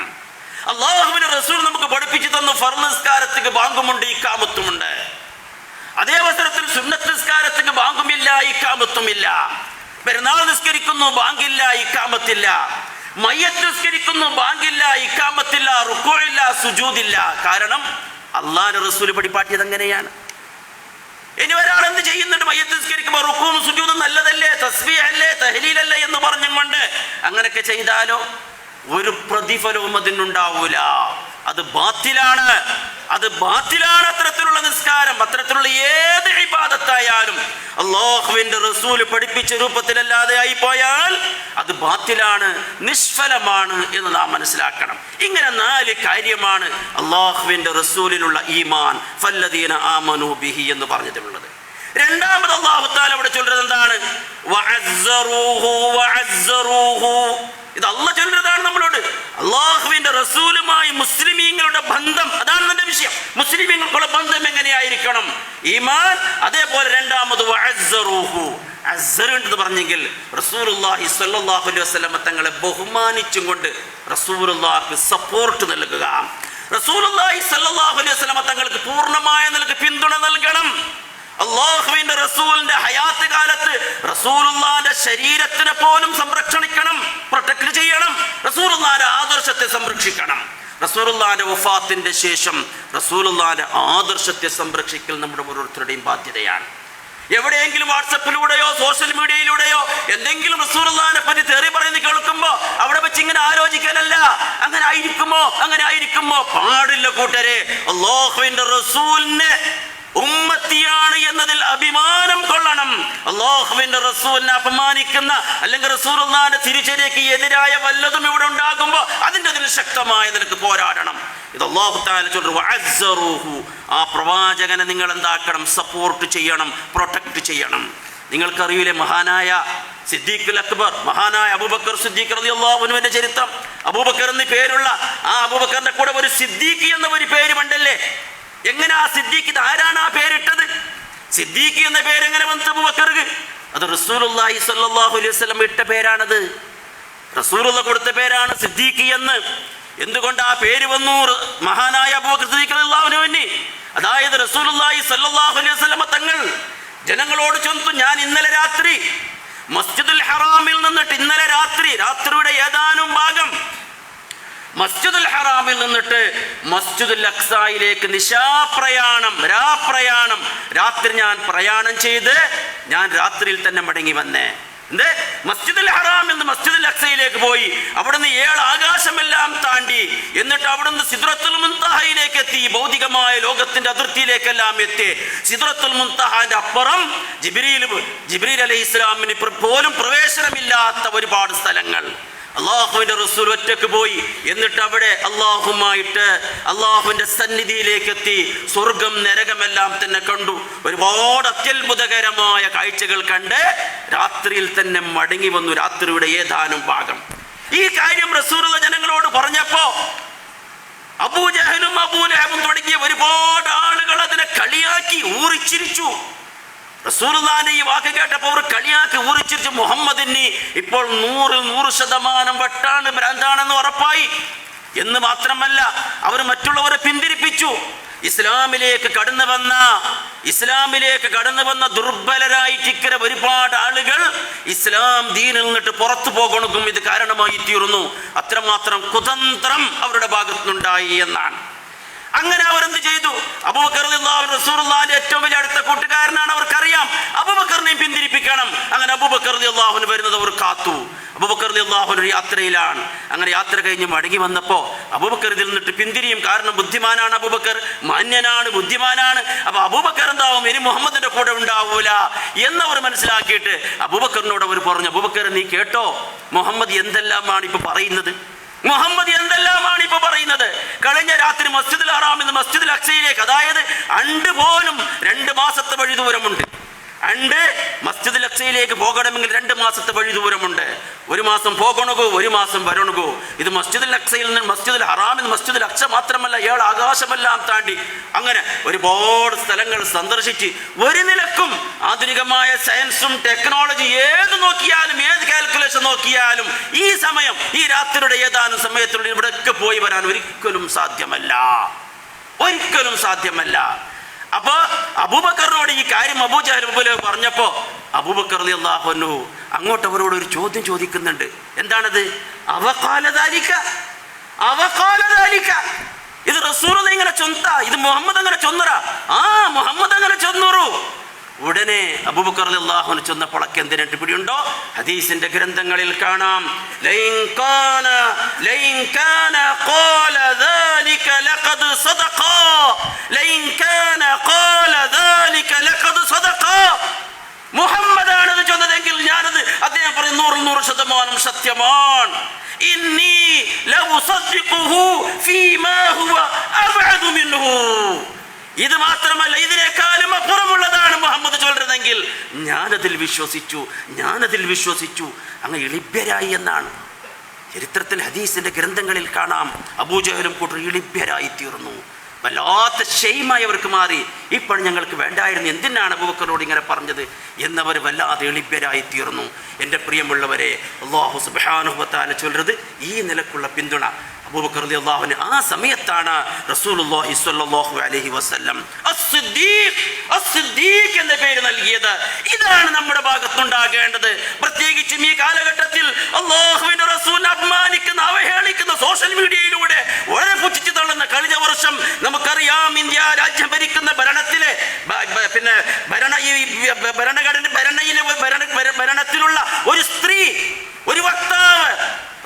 Speaker 1: അള്ളാഹുവിന്റെ റസൂൽ നമുക്ക് പഠിപ്പിച്ചു തന്നു ഫർള് നിസ്കാരത്തിന് ബാങ്കുമുണ്ട്, ഇഖാമത്തുമുണ്ട്. അതേ അവസരത്തിൽ സുന്നത്ത് നിസ്കാരത്തിന് ബാങ്കുമില്ല, ഇഖാമത്തുമില്ല. പെരുന്നാൾ നിസ്കരിക്കുന്നു, ബാങ്കില്ല, ഇഖാമത്തില്ല. മയ്യത്ത് നിസ്കരിക്കുന്നു, ബാങ്കില്ല, ഇഖാമത്തില്ല, റുക്കൂഇല്ല, സുജൂദില്ല. കാരണം അള്ളാഹുവിന്റെ റസൂൽ പഠിപ്പാട്ടിയത് അങ്ങനെയാണ്. ഇനി ഒരാൾ എന്ത് ചെയ്യുന്നുണ്ട്? മയ്യത്ത് നിസ്കരിക്കുമ്പോൾ റുക്കൂഉം സുജൂദും നല്ലതല്ലേ, തസ്ബീഹ് അല്ലേ, തഹ്ലീലല്ലേ എന്ന് പറഞ്ഞും കൊണ്ട് അങ്ങനെയൊക്കെ ചെയ്താലോ ഒരു പ്രതിഫലവും അതിനുണ്ടാവൂല. അത് ബാത്തിലാണ്, അത് ബാത്തിലാണ്. അത്തരത്തിലുള്ള നിസ്കാരം, അത്തരത്തിലുള്ള ഏത് ഇബാദത്തായാലും അല്ലാഹുവിന്റെ റസൂൽ പഠിപ്പിച്ച രൂപത്തിലല്ലാതെ ആയി പോയാൽ അത് ബാത്തിലാണ്, നിഷ്ഫലമാണ് എന്ന് നാം മനസ്സിലാക്കണം. ഇങ്ങനെ 4 കാര്യമാണ് അല്ലാഹുവിന്റെ റസൂലിലുള്ള ഈമാൻ, ഫല്ലദീന ആമനൂ ബിഹി എന്ന് പറഞ്ഞിട്ടുള്ളത്. രണ്ടാമത് അല്ലാഹു തആല ഇവിടെ ചൊല്ലുന്നത് എന്താണ്? വഅസ്സറൂഹു വഅസ്സറൂഹു. ഇത് അള്ളാഹ് ചൊല്ലുന്നതാണ് നമ്മളോട്. അള്ളാഹുവിന്റെ റസൂലുമായി മുസ്ലിമീങ്ങളുടെ ബന്ധം, അതാണ് നമ്മുടെ വിഷയം. മുസ്ലിമീങ്ങൾക്കുള്ള ബന്ധം എങ്ങനെയായിരിക്കണം? ഈമാൻ. അതേപോലെ രണ്ടാമത് വഅസ്സറൂഹു. അസ്സർ എന്ന് പറഞ്ഞെങ്കിൽ റസൂലുള്ളാഹി സ്വല്ലല്ലാഹു അലൈഹി വസല്ലം തങ്ങളെ ബഹുമാനിച്ചും കൊണ്ട് റസൂലുള്ളാഹിക്ക് സപ്പോർട്ട് നൽകുക. റസൂലുള്ളാഹി സ്വല്ലല്ലാഹു അലൈഹി വസല്ലം തങ്ങൾക്ക് പൂർണ്ണമായ നിലക്ക് പിന്തുണ നൽകണം. അള്ളാഹുവിന്റെ റസൂലിന്റെ ഹയാത്ത് കാലത്ത് റസൂലുള്ളാഹിന്റെ ശരീരത്തിനെ പോലും സംരക്ഷണിക്കണം, പ്രൊട്ടക്ട് ചെയ്യണം. റസൂലുള്ളാഹിന്റെ ആദർശത്തെ സംരക്ഷിക്കണം. റസൂലുള്ളാഹിന്റെ വഫാത്തിന്റെ ശേഷം റസൂലുള്ളാഹിന്റെ ആദർശത്തെ സംരക്ഷിക്കൽ നമ്മുടെ ഓരോരുത്തരുടെയും ബാധ്യതയാണ്. എവിടെയെങ്കിലും വാട്സപ്പിലൂടെയോ സോഷ്യൽ മീഡിയയിലൂടെയോ എന്തെങ്കിലും റസൂലുള്ളാഹിനെ പറ്റി തെറി പറയുന്നത് കേൾക്കുമ്പോ അവിടെ വെച്ച് ഇങ്ങനെ ആലോചിക്കലല്ല, അങ്ങനെ ആയിരിക്കുമോ പാടില്ല കൂട്ടരെ. അള്ളാഹുവിന്റെ റസൂലിനെ ഉമ്മത്തിയാണ് എന്നതിൽ അഭിമാനം കൊള്ളണം. അല്ലാഹുവിന്റെ റസൂലിനെ അപമാനിക്കുന്ന അല്ലെങ്കിൽ റസൂലുള്ളാഹിന്റെ തിരിച്ചടിക്ക് എതിരായ വല്ലതും ഇവിടെ ഉണ്ടാകുമ്പോൾ അതിൻ്റെ അതിൽ ശക്തമായ നിലക്ക് പോരാടണം. ഇത് അല്ലാഹു തആല ചൊല്ലുന്നു വഅസ്സറൂഹു. ആ പ്രവാചകനെ നിങ്ങൾ എന്താക്കണം? സപ്പോർട്ട് ചെയ്യണം, പ്രൊട്ടക്ട് ചെയ്യണം. നിങ്ങൾക്കറിയില്ലേ മഹാനായ സിദ്ദീഖുൽ അക്ബർ, മഹാനായ അബൂബക്കർ സിദ്ദീഖ് റളിയല്ലാഹു അൻഹുവിന്റെ ചരിത്രം. അബൂബക്കർ എന്ന് പേരുള്ള ആ അബൂബക്കറിന്റെ കൂടെ ഒരു സിദ്ദീഖ് എന്ന ഒരു പേരുണ്ടല്ലേ? എങ്ങനെ ആ സിദ്ദീഖ്, ആരാണ് ആ പേരിട്ടത്? സിദ്ദീഖ് എന്ന പേര് എങ്ങനെ വന്നു അബൂബക്കർക്ക്? അത് റസൂലുള്ളാഹി സ്വല്ലല്ലാഹു അലൈഹി വസല്ലം ഇട്ട പേരാണത്. റസൂലുള്ള കൊടുത്ത പേരാണ് സിദ്ദീഖ് എന്ന്. എന്തുകൊണ്ട് ആ പേര് വന്നു? മഹാനായ അബൂബക്കർ സിദ്ദീഖ് റളിയല്ലാഹു അൻഹുവിന്, അതായത് റസൂലുള്ളാഹി സ്വല്ലല്ലാഹു അലൈഹി വസല്ലം തങ്ങൾ ജനങ്ങളോട് ചൊന്നു, ഞാൻ ഇന്നലെ രാത്രി മസ്ജിദുൽ ഹറാമിൽ നിന്നിട്ട് രാത്രിയുടെ ഏതാനും ഭാഗം മസ്ജിദുൽ ഹറാമിൽ നിന്നിട്ട് മസ്ജിദുൽ അഖ്സായിലേക്ക് രാപ്രയാണം രാത്രി ഞാൻ പ്രയാണം ചെയ്ത് ഞാൻ രാത്രിയിൽ തന്നെ മടങ്ങി വന്നേ. മസ്ജിദുൽ ഹറാമിൽ നിന്ന് മസ്ജിദുൽ അഖ്സയിലേക്ക് പോയി. അവിടുന്ന് 7 ആകാശമെല്ലാം താണ്ടി എന്നിട്ട് അവിടുന്ന് സിദ്റത്തുൽ മുൻതഹയിലേക്ക് എത്തി. ഭൗതികമായ ലോകത്തിന്റെ അതിർത്തിയിലേക്കെല്ലാം എത്തി. സിദ്റത്തുൽ മുൻതഹന്റെ അപ്പുറം ജിബ്രീൽ അലൈഹിസ്സലാമിന് പോലും പ്രവേശനമില്ലാത്ത ഒരുപാട് സ്ഥലങ്ങൾ. അള്ളാഹുവിന്റെ റസൂൽ ഒറ്റക്ക് പോയി. എന്നിട്ട് അവിടെ അള്ളാഹുവിന്റെ സന്നിധിയിലേക്ക് എത്തി. സ്വർഗം നരകമെല്ലാം തന്നെ കണ്ടു. ഒരുപാട് അത്യത്ഭുതകരമായ കാഴ്ചകൾ കണ്ട് രാത്രിയിൽ തന്നെ മടങ്ങി വന്നു. രാത്രിയുടെ ഏതാനും ഭാഗം ഈ കാര്യം റസൂലുള്ള ജനങ്ങളോട് പറഞ്ഞപ്പോ അബൂജഹലും അബൂലഹബും തുടങ്ങിയ ഒരുപാട് ആളുകൾ അതിനെ കളിയാക്കി ഊറിച്ചിരിച്ചു. റസൂലുള്ളാഹിന്റെ ഈ വാക്ക് കേട്ടപ്പോൾ അവർ കളിയാക്കി ഊറിച്ചിരിച്ചു. മുഹമ്മദിന് ഇപ്പോൾ 100% വട്ടാണ്, ഭ്രാന്താണെന്ന് ഉറപ്പായി എന്ന് മാത്രമല്ല അവർ മറ്റുള്ളവരെ പിന്തിരിപ്പിച്ചു. ഇസ്ലാമിലേക്ക് കടന്നു വന്ന ദുർബലരായിട്ടിക്കര ഒരുപാട് ആളുകൾ ഇസ്ലാം ദീനിൽ നിന്നിട്ട് പുറത്തു പോകണം ഇത് കാരണമായി തീർന്നു. അത്രമാത്രം കുതന്ത്രം അവരുടെ ഭാഗത്തുനിന്നുണ്ടായി എന്നാണ്. അങ്ങനെ അവരെന്ത് ചെയ്തു? അബൂബക്കർ റളിയല്ലാഹു അൻഹു റസൂലുള്ളാഹിന്റെ ഏറ്റവും വലിയ അടുത്ത കൂട്ടുകാരനാണ്, അവർക്കറിയാം അബൂബക്കറിനെയും പിന്തിരിപ്പിക്കണം. അങ്ങനെ അബൂബക്കർ റളിയല്ലാഹു അൻഹു വരുന്നത് അവർ കാത്തു. അബൂബക്കർ റളിയല്ലാഹു അൻഹു യാത്രയിലാണ്. അങ്ങനെ യാത്ര കഴിഞ്ഞ് മടങ്ങി വന്നപ്പോൾ അബൂബക്കർ ഇതിൽ നിന്നിട്ട് പിന്തിരിയും. കാരണം ബുദ്ധിമാനാണ് അബൂബക്കർ, മാന്യനാണ്, ബുദ്ധിമാനാണ്. അപ്പൊ അബൂബക്കർ എന്താവും? ഇനി മുഹമ്മദിന്റെ കൂടെ ഉണ്ടാവൂല എന്നവർ മനസ്സിലാക്കിയിട്ട് അബൂബക്കറിനോട് അവർ പറഞ്ഞു, അബൂബക്കർ നീ കേട്ടോ മുഹമ്മദ് എന്തെല്ലാമാണ് ഇപ്പൊ പറയുന്നത്? കഴിഞ്ഞ രാത്രി മസ്ജിദുൽ ഹറാമിൽ നിന്ന് മസ്ജിദുൽ അഖ്സയിലേക്ക്, അതായത് അണ്ട് പോലും 2 മാസത്തെ വഴി ദൂരമുണ്ട്. മസ്ജിദുൽ അക്സയിലേക്ക് പോകണമെങ്കിൽ 2 മാസത്തെ വഴി ദൂരമുണ്ട്. 1 മാസം പോകണകോ 1 മാസം വരണകോ. ഇത് മസ്ജിദുൽ അക്സയിൽ നിന്ന് മസ്ജിദുൽ ഹറാമിൽ മസ്ജിദുൽ അക്സ മാത്രമല്ല, 7 ആകാശമെല്ലാം താണ്ടി അങ്ങനെ ഒരുപാട് സ്ഥലങ്ങൾ സന്ദർശിച്ച് ഒരു നിലക്കും ആധുനികമായ സയൻസും ടെക്നോളജി ഏത് നോക്കിയാലും, ഏത് കാൽക്കുലേഷൻ നോക്കിയാലും ഈ സമയം, ഈ രാത്രിയുടെ ഏതാനും സമയത്തിനുള്ളിൽ ഇവിടെയൊക്കെ പോയി വരാൻ ഒരിക്കലും സാധ്യമല്ല, ഒരിക്കലും സാധ്യമല്ല. അപ്പൊ അബൂബക്കറിനോട് ഈ കാര്യം അബൂ ജഹൽ പറഞ്ഞപ്പോ അബൂബക്കർ റളിയല്ലാഹു അൻഹു അങ്ങോട്ട് അവരോട് ഒരു ചോദ്യം ചോദിക്കുന്നുണ്ട്. എന്താണത്? അവഖാല ദാലിക, അവഖാല ദാലിക. ഇത് റസൂലുള്ളാഹി ഇങ്ങനെ ചൊന്ത, ഇത് മുഹമ്മദ് അങ്ങനെ ചൊന്നറ. മുഹമ്മദ് അങ്ങനെ ചൊന്നറു. ഉടനെ അബൂബക്കർ റളിയല്ലാഹു അൻഹു ചൊന്നപ്പോൾ എന്തിനിട്ട് പിടിയുണ്ടോ? ഹദീസിന്റെ ഗ്രന്ഥങ്ങളിൽ കാണാം, ലൈൻ കാന ഖാല ദാലിക ലഖദ് സദഖ, ലൈൻ കാന ഖാല ദാലിക ലഖദ് സദഖ. മുഹമ്മദാണ് ഇത് ചൊന്നതെങ്കിൽ ഞാനത്, അദ്ദേഹം പറയും 100% സത്യമാണ്. ഇന്നി ലഉസദ്ദിഖുഹു ഫീമാ ഹുവ അബ്അദു മിൻഹു. ഇത് മാത്രമല്ല, ഇതിനേക്കാളും അപ്പുറമുള്ളതാണ് മുഹമ്മദ് ചൊല്ലുന്നതെങ്കിൽ ഞാനതിൽ വിശ്വസിച്ചു. അങ്ങ് എളിഭ്യരായി എന്നാണ് ചരിത്രത്തിൽ, ഹദീസിന്റെ ഗ്രന്ഥങ്ങളിൽ കാണാം. അബൂജഹലും കൂട്ടർ എളിഭ്യരായി തീർന്നു. വല്ലാത്ത ഷെയ്മായി അവർക്ക് മാറി. ഇപ്പോൾ ഞങ്ങൾക്ക് വേണ്ടായിരുന്നു, എന്തിനാണ് അബൂബക്കറിനോട് ഇങ്ങനെ പറഞ്ഞത് എന്നവർ വല്ലാതെ എളിഭ്യരായി തീർന്നു. എൻ്റെ പ്രിയമുള്ളവരെ, അല്ലാഹു സുബ്ഹാനഹു വ തആല ചൊല്ലുന്നത് ഈ നിലക്കുള്ള പിന്തുണ അബൂബക്കർ റളിയല്ലാഹു അൻഹു ആ സമയത്താണ് റസൂലുള്ളാഹി സ്വല്ലല്ലാഹു അലൈഹി വസല്ലം അസ്-സിദ്ദീഖ് എന്ന പേര് നൽകിയത്. ഇതാണ് നമ്മുടെ ഭാഗത്തുണ്ടാകേണ്ടത്. പ്രത്യേകിച്ചും ഈ കാലഘട്ടത്തിൽ അല്ലാഹുവിന്റെ റസൂലിനെ അപമാനിക്കുന്ന, അവഹേളിക്കുന്ന സോഷ്യൽ മീഡിയയിലൂടെ വളരെ പുച്ഛിച്ചു തള്ളുന്ന, കഴിഞ്ഞ വർഷം നമുക്കറിയാം ഇന്ത്യ രാജ്യം ഭരിക്കുന്ന ഭരണത്തിലെ ഭരണത്തിലുള്ള ഒരു സ്ത്രീ, ഒരു വക്താവ്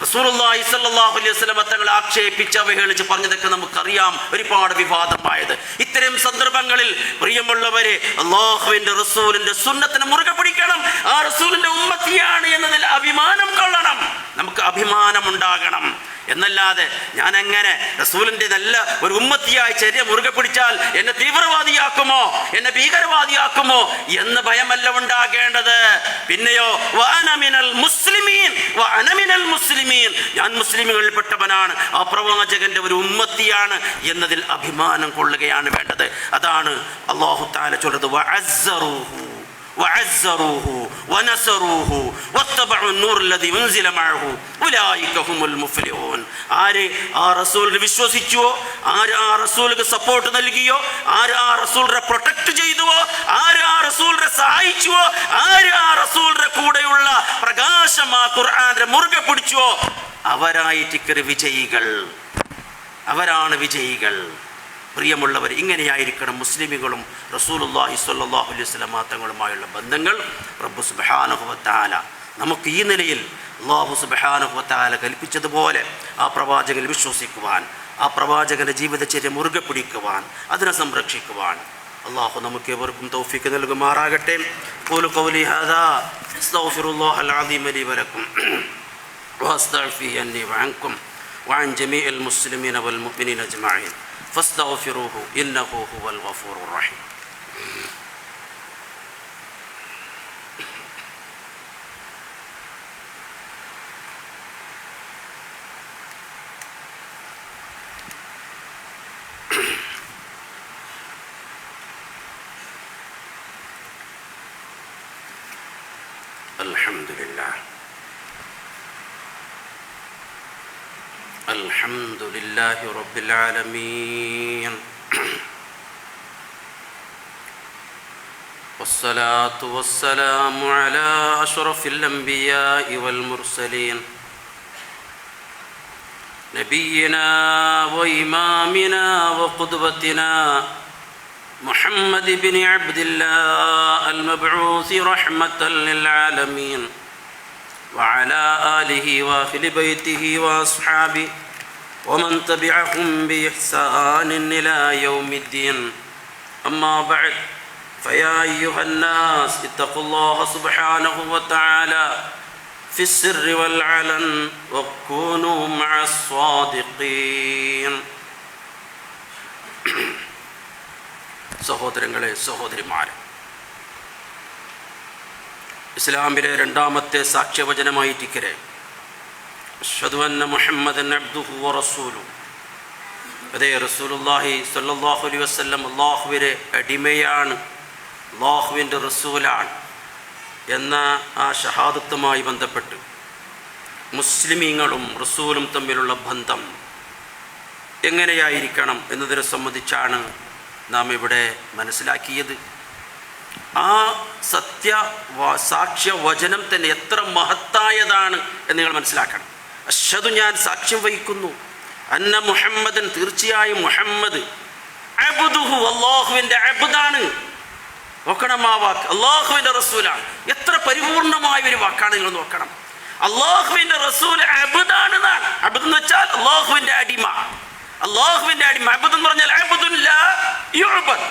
Speaker 1: റസൂലുള്ളാഹി സ്വല്ലല്ലാഹു അലൈഹി വസല്ലം തങ്ങളെ ആക്ഷേപിച്ച് അവഹേളിച്ച് പറഞ്ഞതൊക്കെ നമുക്കറിയാം, ഒരുപാട് വിവാദമായത്. ഇത്തരം സന്ദർഭങ്ങളിൽ പ്രിയമുള്ളവരെ, അല്ലാഹുവിന്റെ റസൂലിന്റെ സുന്നത്തിനെ മുറുകെ പിടിക്കണം. ആ റസൂലിന്റെ ഉമ്മത്തിയാണ് എന്നതിൽ അഭിമാനം കൊള്ളണം. നമുക്ക് അഭിമാനം ഉണ്ടാകണം. എന്നല്ലാതെ ഞാൻ എങ്ങനെ റസൂലിന്റെ നല്ല ഒരു ഉമ്മത്തിയായി ചര്യ മുറുകെ പിടിച്ചാൽ എന്നെ തീവ്രവാദിയാക്കുമോ, എന്നെ ഭീകരവാദിയാക്കുമോ എന്ന ഭയമല്ല ഉണ്ടാകേണ്ടത്. പിന്നെയോ ഞാൻ മുസ്ലിമുകളിൽപ്പെട്ടവനാണ്, ആ പ്രവാചകന്റെ ഒരു ഉമ്മത്തിയാണ് എന്നതിൽ അഭിമാനം കൊള്ളുകയാണ് വേണ്ടത്. അതാണ് അല്ലാഹു തആല ചൊല്ലുന്നത്, وعزروه ونصروه واتبعوا النور الذي انزل معه اولئك هم المفلحون. ആര് ആ റസൂലിനെ വിശ്വസിച്ചുവോ, ആര് ആ റസൂലിന് സപ്പോർട്ട് നൽകിയോ, ആര് ആ റസൂലിനെ പ്രൊട്ടക്ട് ചെയ്തുവോ, ആര് ആ റസൂലിനെ സഹായിച്ചുവോ, ആര് ആ റസൂലിന്റെ കൂടെയുള്ള പ്രകാശം ആ ഖുർആനെ മുറുകെ പിടിച്ചുവോ, അവരായിട്ട് വിജയികൾ, അവരാണ് വിജയികൾ. പ്രിയമുള്ളവർ, ഇങ്ങനെയായിരിക്കണം മുസ്ലിമുകളും റസൂലുള്ളാഹി സ്വല്ലല്ലാഹു അലൈഹി വസല്ലം തങ്ങളുമായുള്ള ബന്ധങ്ങൾ. റബ്ബ് സുബ്ഹാനഹു വ തആല നമുക്ക് ഈ നിലയിൽ അല്ലാഹു സുബ്ഹാനഹു വ തആല കൽപ്പിച്ചതുപോലെ ആ പ്രവാചകനിൽ വിശ്വസിക്കുവാൻ, ആ പ്രവാചകന്റെ ജീവിതചര്യ മുറുകെ പിടിക്കുവാൻ, അതിനെ സംരക്ഷിക്കുവാൻ അല്ലാഹു നമുക്ക് ഏവർക്കും തൗഫീഖ് നൽകുമാറാകട്ടെ. ഖൂലു ഖൗലി ഹാദാ അസ്തഗ്ഫിറുല്ലാഹൽ അസീം ലി വലക്കും വഅസ്തഗ്ഫിറു അന്നി വഅൻകും വഅൻ ജമീഇൽ മുസ്ലിമീന വൽ മുഅ്മിനീന അജ്മഈൻ فاستغفروه إنه هو الغفور الرحيم. الحمد لله الحمد لله رب العالمين والصلاة والسلام على أشرف الأنبياء والمرسلين نبينا وإمامنا وقدوتنا محمد بن عبد الله المبعوث رحمة للعالمين وعلى آله وأهل بيته وأصحابه ومن تبعهم بإحسان إلى يوم الدين. أما بعد، فيا أيها الناس اتقوا الله سبحانه وتعالى في السر والعلن وكونوا مع الصادقين. സഹോദരങ്ങളെ, സഹോദരിമാരെ, ഇസ്ലാമിലെ രണ്ടാമത്തെ സാക്ഷ്യവചനമായിട്ടിക്കരെ അശ്ഹദു അന്ന മുഹമ്മദൻ അബ്ദുഹു വറസൂലുഹു. അതേ, റസൂലുള്ളാഹി സ്വല്ലല്ലാഹു അലൈഹി വസല്ലം അല്ലാഹുവിൻ്റെ അടിമയാണ്, അല്ലാഹുവിൻ്റെ റസൂലാണ് എന്ന ആ ഷഹാദത്തുമായി ബന്ധപ്പെട്ട് മുസ്ലിമീങ്ങളും റസൂലും തമ്മിലുള്ള ബന്ധം എങ്ങനെയായിരിക്കണം എന്നതിനെ സംബന്ധിച്ചാണ് നാം ഇവിടെ മനസ്സിലാക്കിയത്. ആ സാക്ഷ്യ വചനം തന്നെ എത്ര മഹത്തായതാണ് എന്ന് നിങ്ങൾ മനസ്സിലാക്കണം. അശ്ഹദു, ഞാൻ സാക്ഷ്യം വഹിക്കുന്നു, അന്ന മുഹമ്മദൻ, തീർച്ചയായും മുഹമ്മദ്, അബ്ദുഹു, അല്ലാഹുവിൻ്റെ അബ്ദാണ്. നോക്കണം, ആ വാക്ക് അല്ലാഹുവിൻ്റെ റസൂലാണ്. എത്ര പരിപൂർണമായ ഒരു വാക്കാണ് നിങ്ങൾ നോക്കണം. അല്ലാഹുവിൻ്റെ റസൂൽ അബ്ദാണ്. അബ്ദ് എന്ന് വെച്ചാൽ അല്ലാഹുവിൻ്റെ അടിമ, അല്ലാഹുവിൻ്റെ അടിമ. അബ്ദ് എന്ന് പറഞ്ഞാൽ അബ്ദുൻ ലാ യുഅബദ്,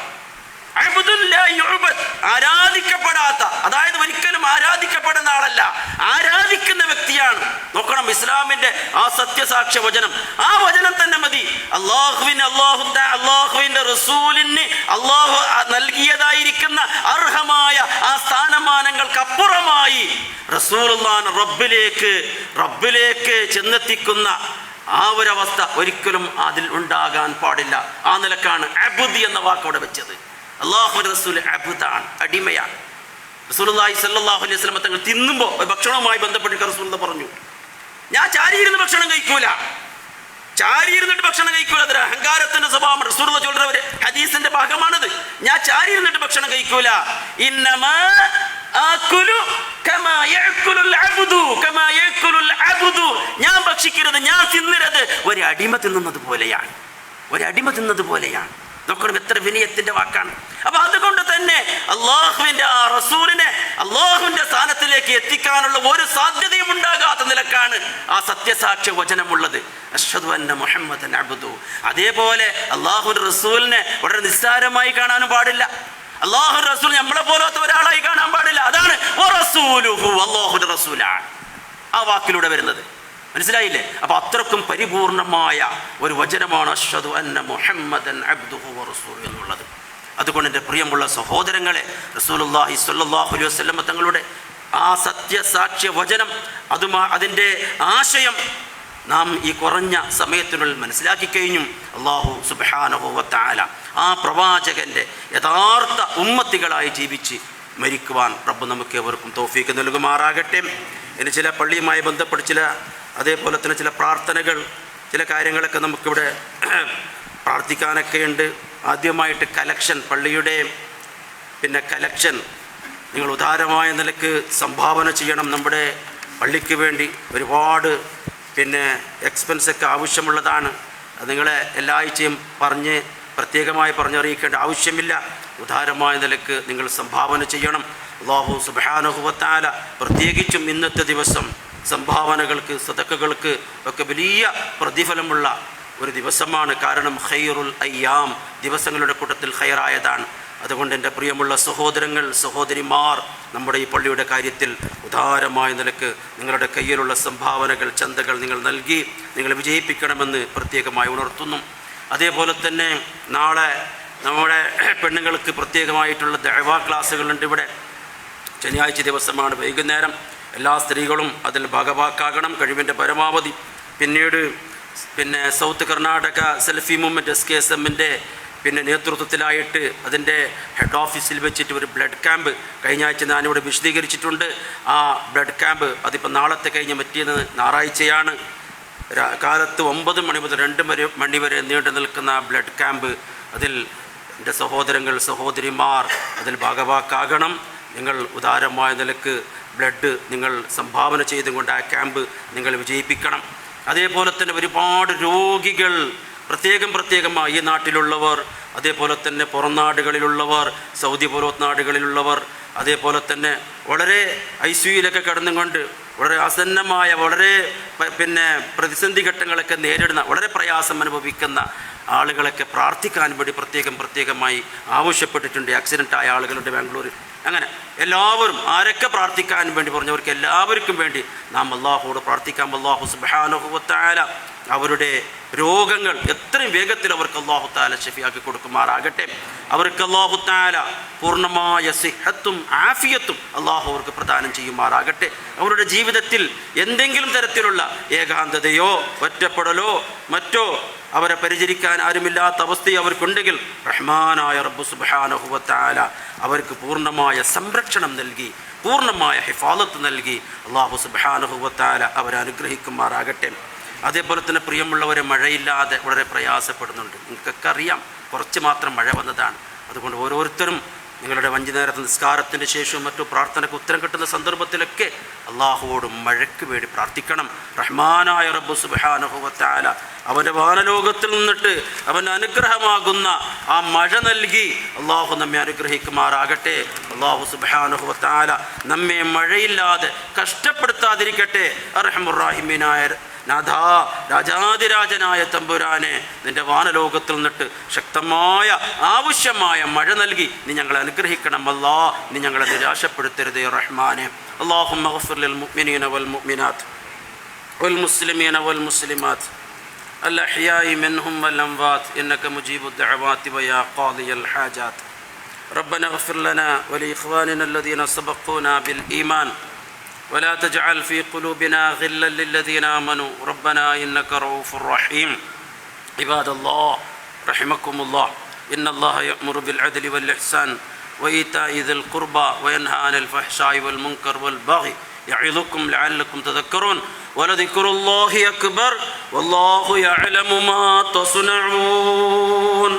Speaker 1: അബ്ദുൻ ലാ യുഅബദ്, ആരാധിക്കപ്പെടാത്ത, അതായത് ഒരിക്കലും ആരാധിക്കപ്പെടുന്ന ആളല്ല, ആരാധിക്കുന്ന വ്യക്തിയാണ്. നോക്കണം, ഇസ്ലാമിൻ്റെ ആ സത്യസാക്ഷ്യ വചനം, ആ വചനം തന്നെ മതി. അല്ലാഹുവിൻ്റെ റസൂലിന് അല്ലാഹു നൽകിയതായിരിക്കുന്ന അർഹമായ ആ സ്ഥാനമാനങ്ങൾക്ക് അപ്പുറമായി റസൂലുള്ളാഹിനെ റബ്ബിലേക്ക് ചെന്നെത്തിക്കുന്ന ആ ഒരവസ്ഥ ഒരിക്കലും അതിൽ ഉണ്ടാകാൻ പാടില്ല. ആ നിലക്കാണ് അബ്ദ് എന്ന വാക്കവിടെ വെച്ചത്. അല്ലാഹുവിൻ്റെ റസൂൽ അബ്ദാണ്, അടിമയാണ്. റസൂലുള്ളാഹി സ്വല്ലല്ലാഹു അലൈഹി വസല്ലം തങ്ങൾ തിന്നുമ്പോൾ ഭക്ഷണവുമായി ബന്ധപ്പെട്ട് റസൂലുള്ളാഹി പറഞ്ഞു, ഞാൻ ചാരിയിരുന്ന് ഭക്ഷണം കഴിക്കൂല, ചാരിയിരുന്നിട്ട് ഭക്ഷണം കഴിക്കൂല. അതൊരു അഹങ്കാരത്തിന്റെ സ്വഭാവം. റസൂലുള്ളാഹി ചൊല്ലുന്ന ഒരു ഹദീസിന്റെ ഭാഗമാണത്. ഞാൻ ചാരിയിരുന്നിട്ട് ഭക്ഷണം കഴിക്കൂല. ഇന്നമാ ആകുലു കമാ യഅകുലുൽ അബ്ദു, കമാ യഅകുലുൽ അബ്ദു, ഞാൻ ഭക്ഷിക്കരുത്, ഞാൻ തിന്നരുത് ഒരു അടിമ തിന്നുന്നത് പോലെയാണ്, ഒരു അടിമ തിന്നത് പോലെയാണ്. നോക്കണം, എത്ര വിനയത്തിന്റെ വാക്കാണ്. അപ്പൊ അതുകൊണ്ട് തന്നെ അള്ളാഹുവിന്റെ ആ റസൂലിനെ അള്ളാഹുവിന്റെ സ്ഥാനത്തിലേക്ക് എത്തിക്കാനുള്ള ഒരു സാധ്യതയും ഉണ്ടാകാത്ത നിലക്കാണ് ആ സത്യസാക്ഷ്യ വചനമുള്ളത്. അശ്ഹദു അന്ന മുഹമ്മദൻ അബ്ദുഹു. അതേപോലെ അള്ളാഹുവിന്റെ റസൂലിനെ വളരെ നിസ്സാരമായി കാണാനും പാടില്ല. അള്ളാഹുവിന്റെ റസൂൽ നമ്മളെ പോലത്തെ ഒരാളായി കാണാൻ പാടില്ല. അതാണ് അള്ളാഹുവിന്റെ റസൂലാണ് ആ വാക്കിലൂടെ വരുന്നത്. മനസ്സിലായില്ലേ? അപ്പൊ അത്രക്കും പരിപൂർണമായ ഒരു വചനമാണ് അശ്ഹദു അന്ന മുഹമ്മദൻ അബ്ദുഹു വറസൂലുഹു എന്നുള്ളത്. അതുകൊണ്ട് എൻ്റെ പ്രിയമുള്ള സഹോദരങ്ങളെ, റസൂലുള്ളാഹി സ്വല്ലല്ലാഹു അലൈഹി വസല്ലം തങ്ങളുടെ ആ സത്യസാക്ഷ്യ വചനം, അതിൻ്റെ ആശയം നാം ഈ കുറഞ്ഞ സമയത്തിനുള്ളിൽ മനസ്സിലാക്കി കഴിഞ്ഞു. അല്ലാഹു സുബ്ഹാനഹു വ തആല ആ പ്രവാചകൻ്റെ യഥാർത്ഥ ഉമ്മത്തികളായി ജീവിച്ച് മരിക്കുവാൻ റബ്ബ് നമുക്ക് ഏവർക്കും തൗഫീഖ് നൽകുമാറാകട്ടെ. ഇനി ചില പള്ളിയുമായി ബന്ധപ്പെട്ട് അതേപോലെ തന്നെ ചില പ്രാർത്ഥനകൾ, ചില കാര്യങ്ങളൊക്കെ നമുക്കിവിടെ പ്രാർത്ഥിക്കാനൊക്കെ ഉണ്ട്. ആദ്യമായിട്ട് കലക്ഷൻ, പള്ളിയുടെ കലക്ഷൻ നിങ്ങൾ ഉദാരമായ നിലക്ക് സംഭാവന ചെയ്യണം. നമ്മുടെ പള്ളിക്ക് വേണ്ടി ഒരുപാട് എക്സ്പെൻസൊക്കെ ആവശ്യമുള്ളതാണ്. അത് നിങ്ങളെ എല്ലാ ആഴ്ചയും പ്രത്യേകമായി പറഞ്ഞറിയിക്കേണ്ട ആവശ്യമില്ല. ഉദാരമായ നിലക്ക് നിങ്ങൾ സംഭാവന ചെയ്യണം. അല്ലാഹു സുബ്ഹാനഹു വ തആല പ്രത്യേകിച്ചും ഇന്നത്തെ ദിവസം സംഭാവനകൾക്ക്, സദഖകൾക്ക് ഒക്കെ വലിയ പ്രതിഫലമുള്ള ഒരു ദിവസമാണ്. കാരണം ഖൈറുൽ അയ്യാം, ദിവസങ്ങളുടെ കൂട്ടത്തിൽ ഖൈറായതാണ്. അതുകൊണ്ട് എൻ്റെ പ്രിയമുള്ള സഹോദരങ്ങൾ, സഹോദരിമാർ, നമ്മുടെ ഈ പള്ളിയുടെ കാര്യത്തിൽ ഉദാരമായ നിലക്ക് നിങ്ങളുടെ കയ്യിലുള്ള സംഭാവനകൾ, ചന്തകൾ നിങ്ങൾ നൽകി നിങ്ങൾ വിജയിപ്പിക്കണമെന്ന് പ്രത്യേകമായി ഉണർത്തുന്നു. അതേപോലെ തന്നെ നാളെ നമ്മുടെ പെണ്ണുങ്ങൾക്ക് പ്രത്യേകമായിട്ടുള്ള ദഅവാ ക്ലാസ്സുകളുണ്ട്. ഇവിടെ ശനിയാഴ്ച ദിവസമാണ്, വൈകുന്നേരം. എല്ലാ സ്ത്രീകളും അതിൽ ഭാഗവാക്കാകണം കഴിവിൻ്റെ പരമാവധി. പിന്നീട് സൗത്ത് കർണാടക സെൽഫി മൂവ്മെൻറ്റ് SKSMൻ്റെ നേതൃത്വത്തിലായിട്ട് അതിൻ്റെ ഹെഡ് ഓഫീസിൽ വെച്ചിട്ട് ഒരു ബ്ലഡ് ക്യാമ്പ് കഴിഞ്ഞ ആഴ്ച ഞാനിവിടെ വിശദീകരിച്ചിട്ടുണ്ട്. ആ ബ്ലഡ് ക്യാമ്പ് അതിപ്പോൾ നാളത്തെ കഴിഞ്ഞ് മറ്റേന്ന് ഞായറാഴ്ചയാണ്. കാലത്ത് 9 മണി മുതൽ 2 മണി വരെ നീണ്ടു നിൽക്കുന്ന ബ്ലഡ് ക്യാമ്പ്, അതിൽ എൻ്റെ സഹോദരങ്ങൾ, സഹോദരിമാർ അതിൽ ഭാഗവാക്കാകണം. നിങ്ങൾ ഉദാരമായ നിലക്ക് ബ്ലഡ് നിങ്ങൾ സംഭാവന ചെയ്തുകൊണ്ട് ആ ക്യാമ്പ് നിങ്ങൾ വിജയിപ്പിക്കണം. അതേപോലെ തന്നെ ഒരുപാട് രോഗികൾ, പ്രത്യേകമായി ഈ നാട്ടിലുള്ളവർ, അതേപോലെ തന്നെ പുറം നാടുകളിലുള്ളവർ, സൗദി പുറത്ത് നാടുകളിലുള്ളവർ, അതേപോലെ തന്നെ വളരെ ICUയിലൊക്കെ കടന്നുകൊണ്ട് വളരെ ആസന്നമായ, വളരെ പ്രതിസന്ധി ഘട്ടങ്ങളൊക്കെ നേരിടുന്ന, വളരെ പ്രയാസം അനുഭവിക്കുന്ന ആളുകളൊക്കെ പ്രാർത്ഥിക്കാൻ വേണ്ടി പ്രത്യേകമായി ആവശ്യപ്പെട്ടിട്ടുണ്ട്. ആക്സിഡൻ്റായ ആളുകളുണ്ട് ബാംഗ്ലൂർ. അങ്ങനെ എല്ലാവരും ആരൊക്കെ പ്രാർത്ഥിക്കാൻ വേണ്ടി പറഞ്ഞവർക്ക് എല്ലാവർക്കും വേണ്ടി നാം അല്ലാഹുവോട് പ്രാർത്ഥിക്കാം. അല്ലാഹു സുബ്ഹാനഹു വ തആല അവരുടെ രോഗങ്ങൾ എത്രയും വേഗത്തിൽ അവർക്ക് അല്ലാഹു തആല ശഫിയാക്കി കൊടുക്കുമാറാകട്ടെ. അവർക്ക് അല്ലാഹു തആല പൂർണ്ണമായ സിഹത്തും ആഫിയത്തും അല്ലാഹു അവർക്ക് പ്രദാനം ചെയ്യുമാറാകട്ടെ. അവരുടെ ജീവിതത്തിൽ എന്തെങ്കിലും തരത്തിലുള്ള ഏകാന്തതയോ ഒറ്റപ്പെടലോ മറ്റോ അവരെ പരിചരിക്കാൻ ആരുമില്ലാത്ത അവസ്ഥ അവർക്കുണ്ടെങ്കിൽ റഹ്മാനായ റബ്ബ് സുബ്ഹാനഹു വ തആല അവർക്ക് പൂർണ്ണമായ സംരക്ഷണം നൽകി പൂർണ്ണമായ ഹിഫാലത്ത് നൽകി അല്ലാഹു സുബ്ഹാനഹു വ തആല അവരെ അനുഗ്രഹിക്കുമാറാകട്ടെ. അതേപോലെ തന്നെ പ്രിയമുള്ളവരെ, മഴയില്ലാതെ വളരെ പ്രയാസപ്പെടുന്നുണ്ട്. നിങ്ങൾക്കൊക്കെ അറിയാം, കുറച്ച് മാത്രം മഴ വന്നതാണ്. അതുകൊണ്ട് ഓരോരുത്തരും നിങ്ങളുടെ 5 നേരത്തെ നിസ്കാരത്തിൻ്റെ ശേഷവും മറ്റു പ്രാർത്ഥനയ്ക്ക് ഉത്തരം കിട്ടുന്ന സന്ദർഭത്തിലൊക്കെ അള്ളാഹുവോട് മഴയ്ക്ക് വേണ്ടി പ്രാർത്ഥിക്കണം. റഹ്മാനായ റബ്ബ് സുബ്ഹാനഹു വ തആല അവൻ്റെ വാനലോകത്തിൽ നിന്നിട്ട് അവൻ്റെ അനുഗ്രഹമാകുന്ന ആ മഴ നൽകി അള്ളാഹു നമ്മെ അനുഗ്രഹിക്കുമാറാകട്ടെ. അള്ളാഹു സുബ്ഹാനഹു വ തആല നമ്മെ മഴയില്ലാതെ കഷ്ടപ്പെടുത്താതിരിക്കട്ടെ. അർഹമുർ റഹീമീനായ നാഥാ, രാജാതിരാജനായ തമ്പുരാനെ, നിന്റെ വാനലോകത്തിൽ നിന്നിട്ട് ശക്തമായ ആവശ്യമായ മഴ നൽകി നീ ഞങ്ങളെ അനുഗ്രഹിക്കണം. അല്ലാ, നീ ഞങ്ങളെ നിരാശപ്പെടുത്തരുതേ റഹ്മാനെ. അല്ലാഹുമ്മ ഗ്ഫിർ ലിൽ മുഅ്മിനീന വൽ മുഅ്മിനാത്ത് വൽ മുസ്ലിമീന വൽ മുസ്ലിമാത്ത് الأحياء منهم والأموات إنك مجيب الدعوات ويا قاضي الحاجات. ربنا اغفر لنا ولإخواننا الذين سبقونا بالإيمان ولا تجعل في قلوبنا غلا للذين آمنوا ربنا إنك رؤوف رحيم. عباد الله رحمكم الله، إن الله يأمر بالعدل والإحسان وإيتاء ذي القربى وينهى عن الفحشاء والمنكر والبغي يعظكم لعلكم تذكرون. ولذكر الله أكبر والله يعلم ما تصنعون.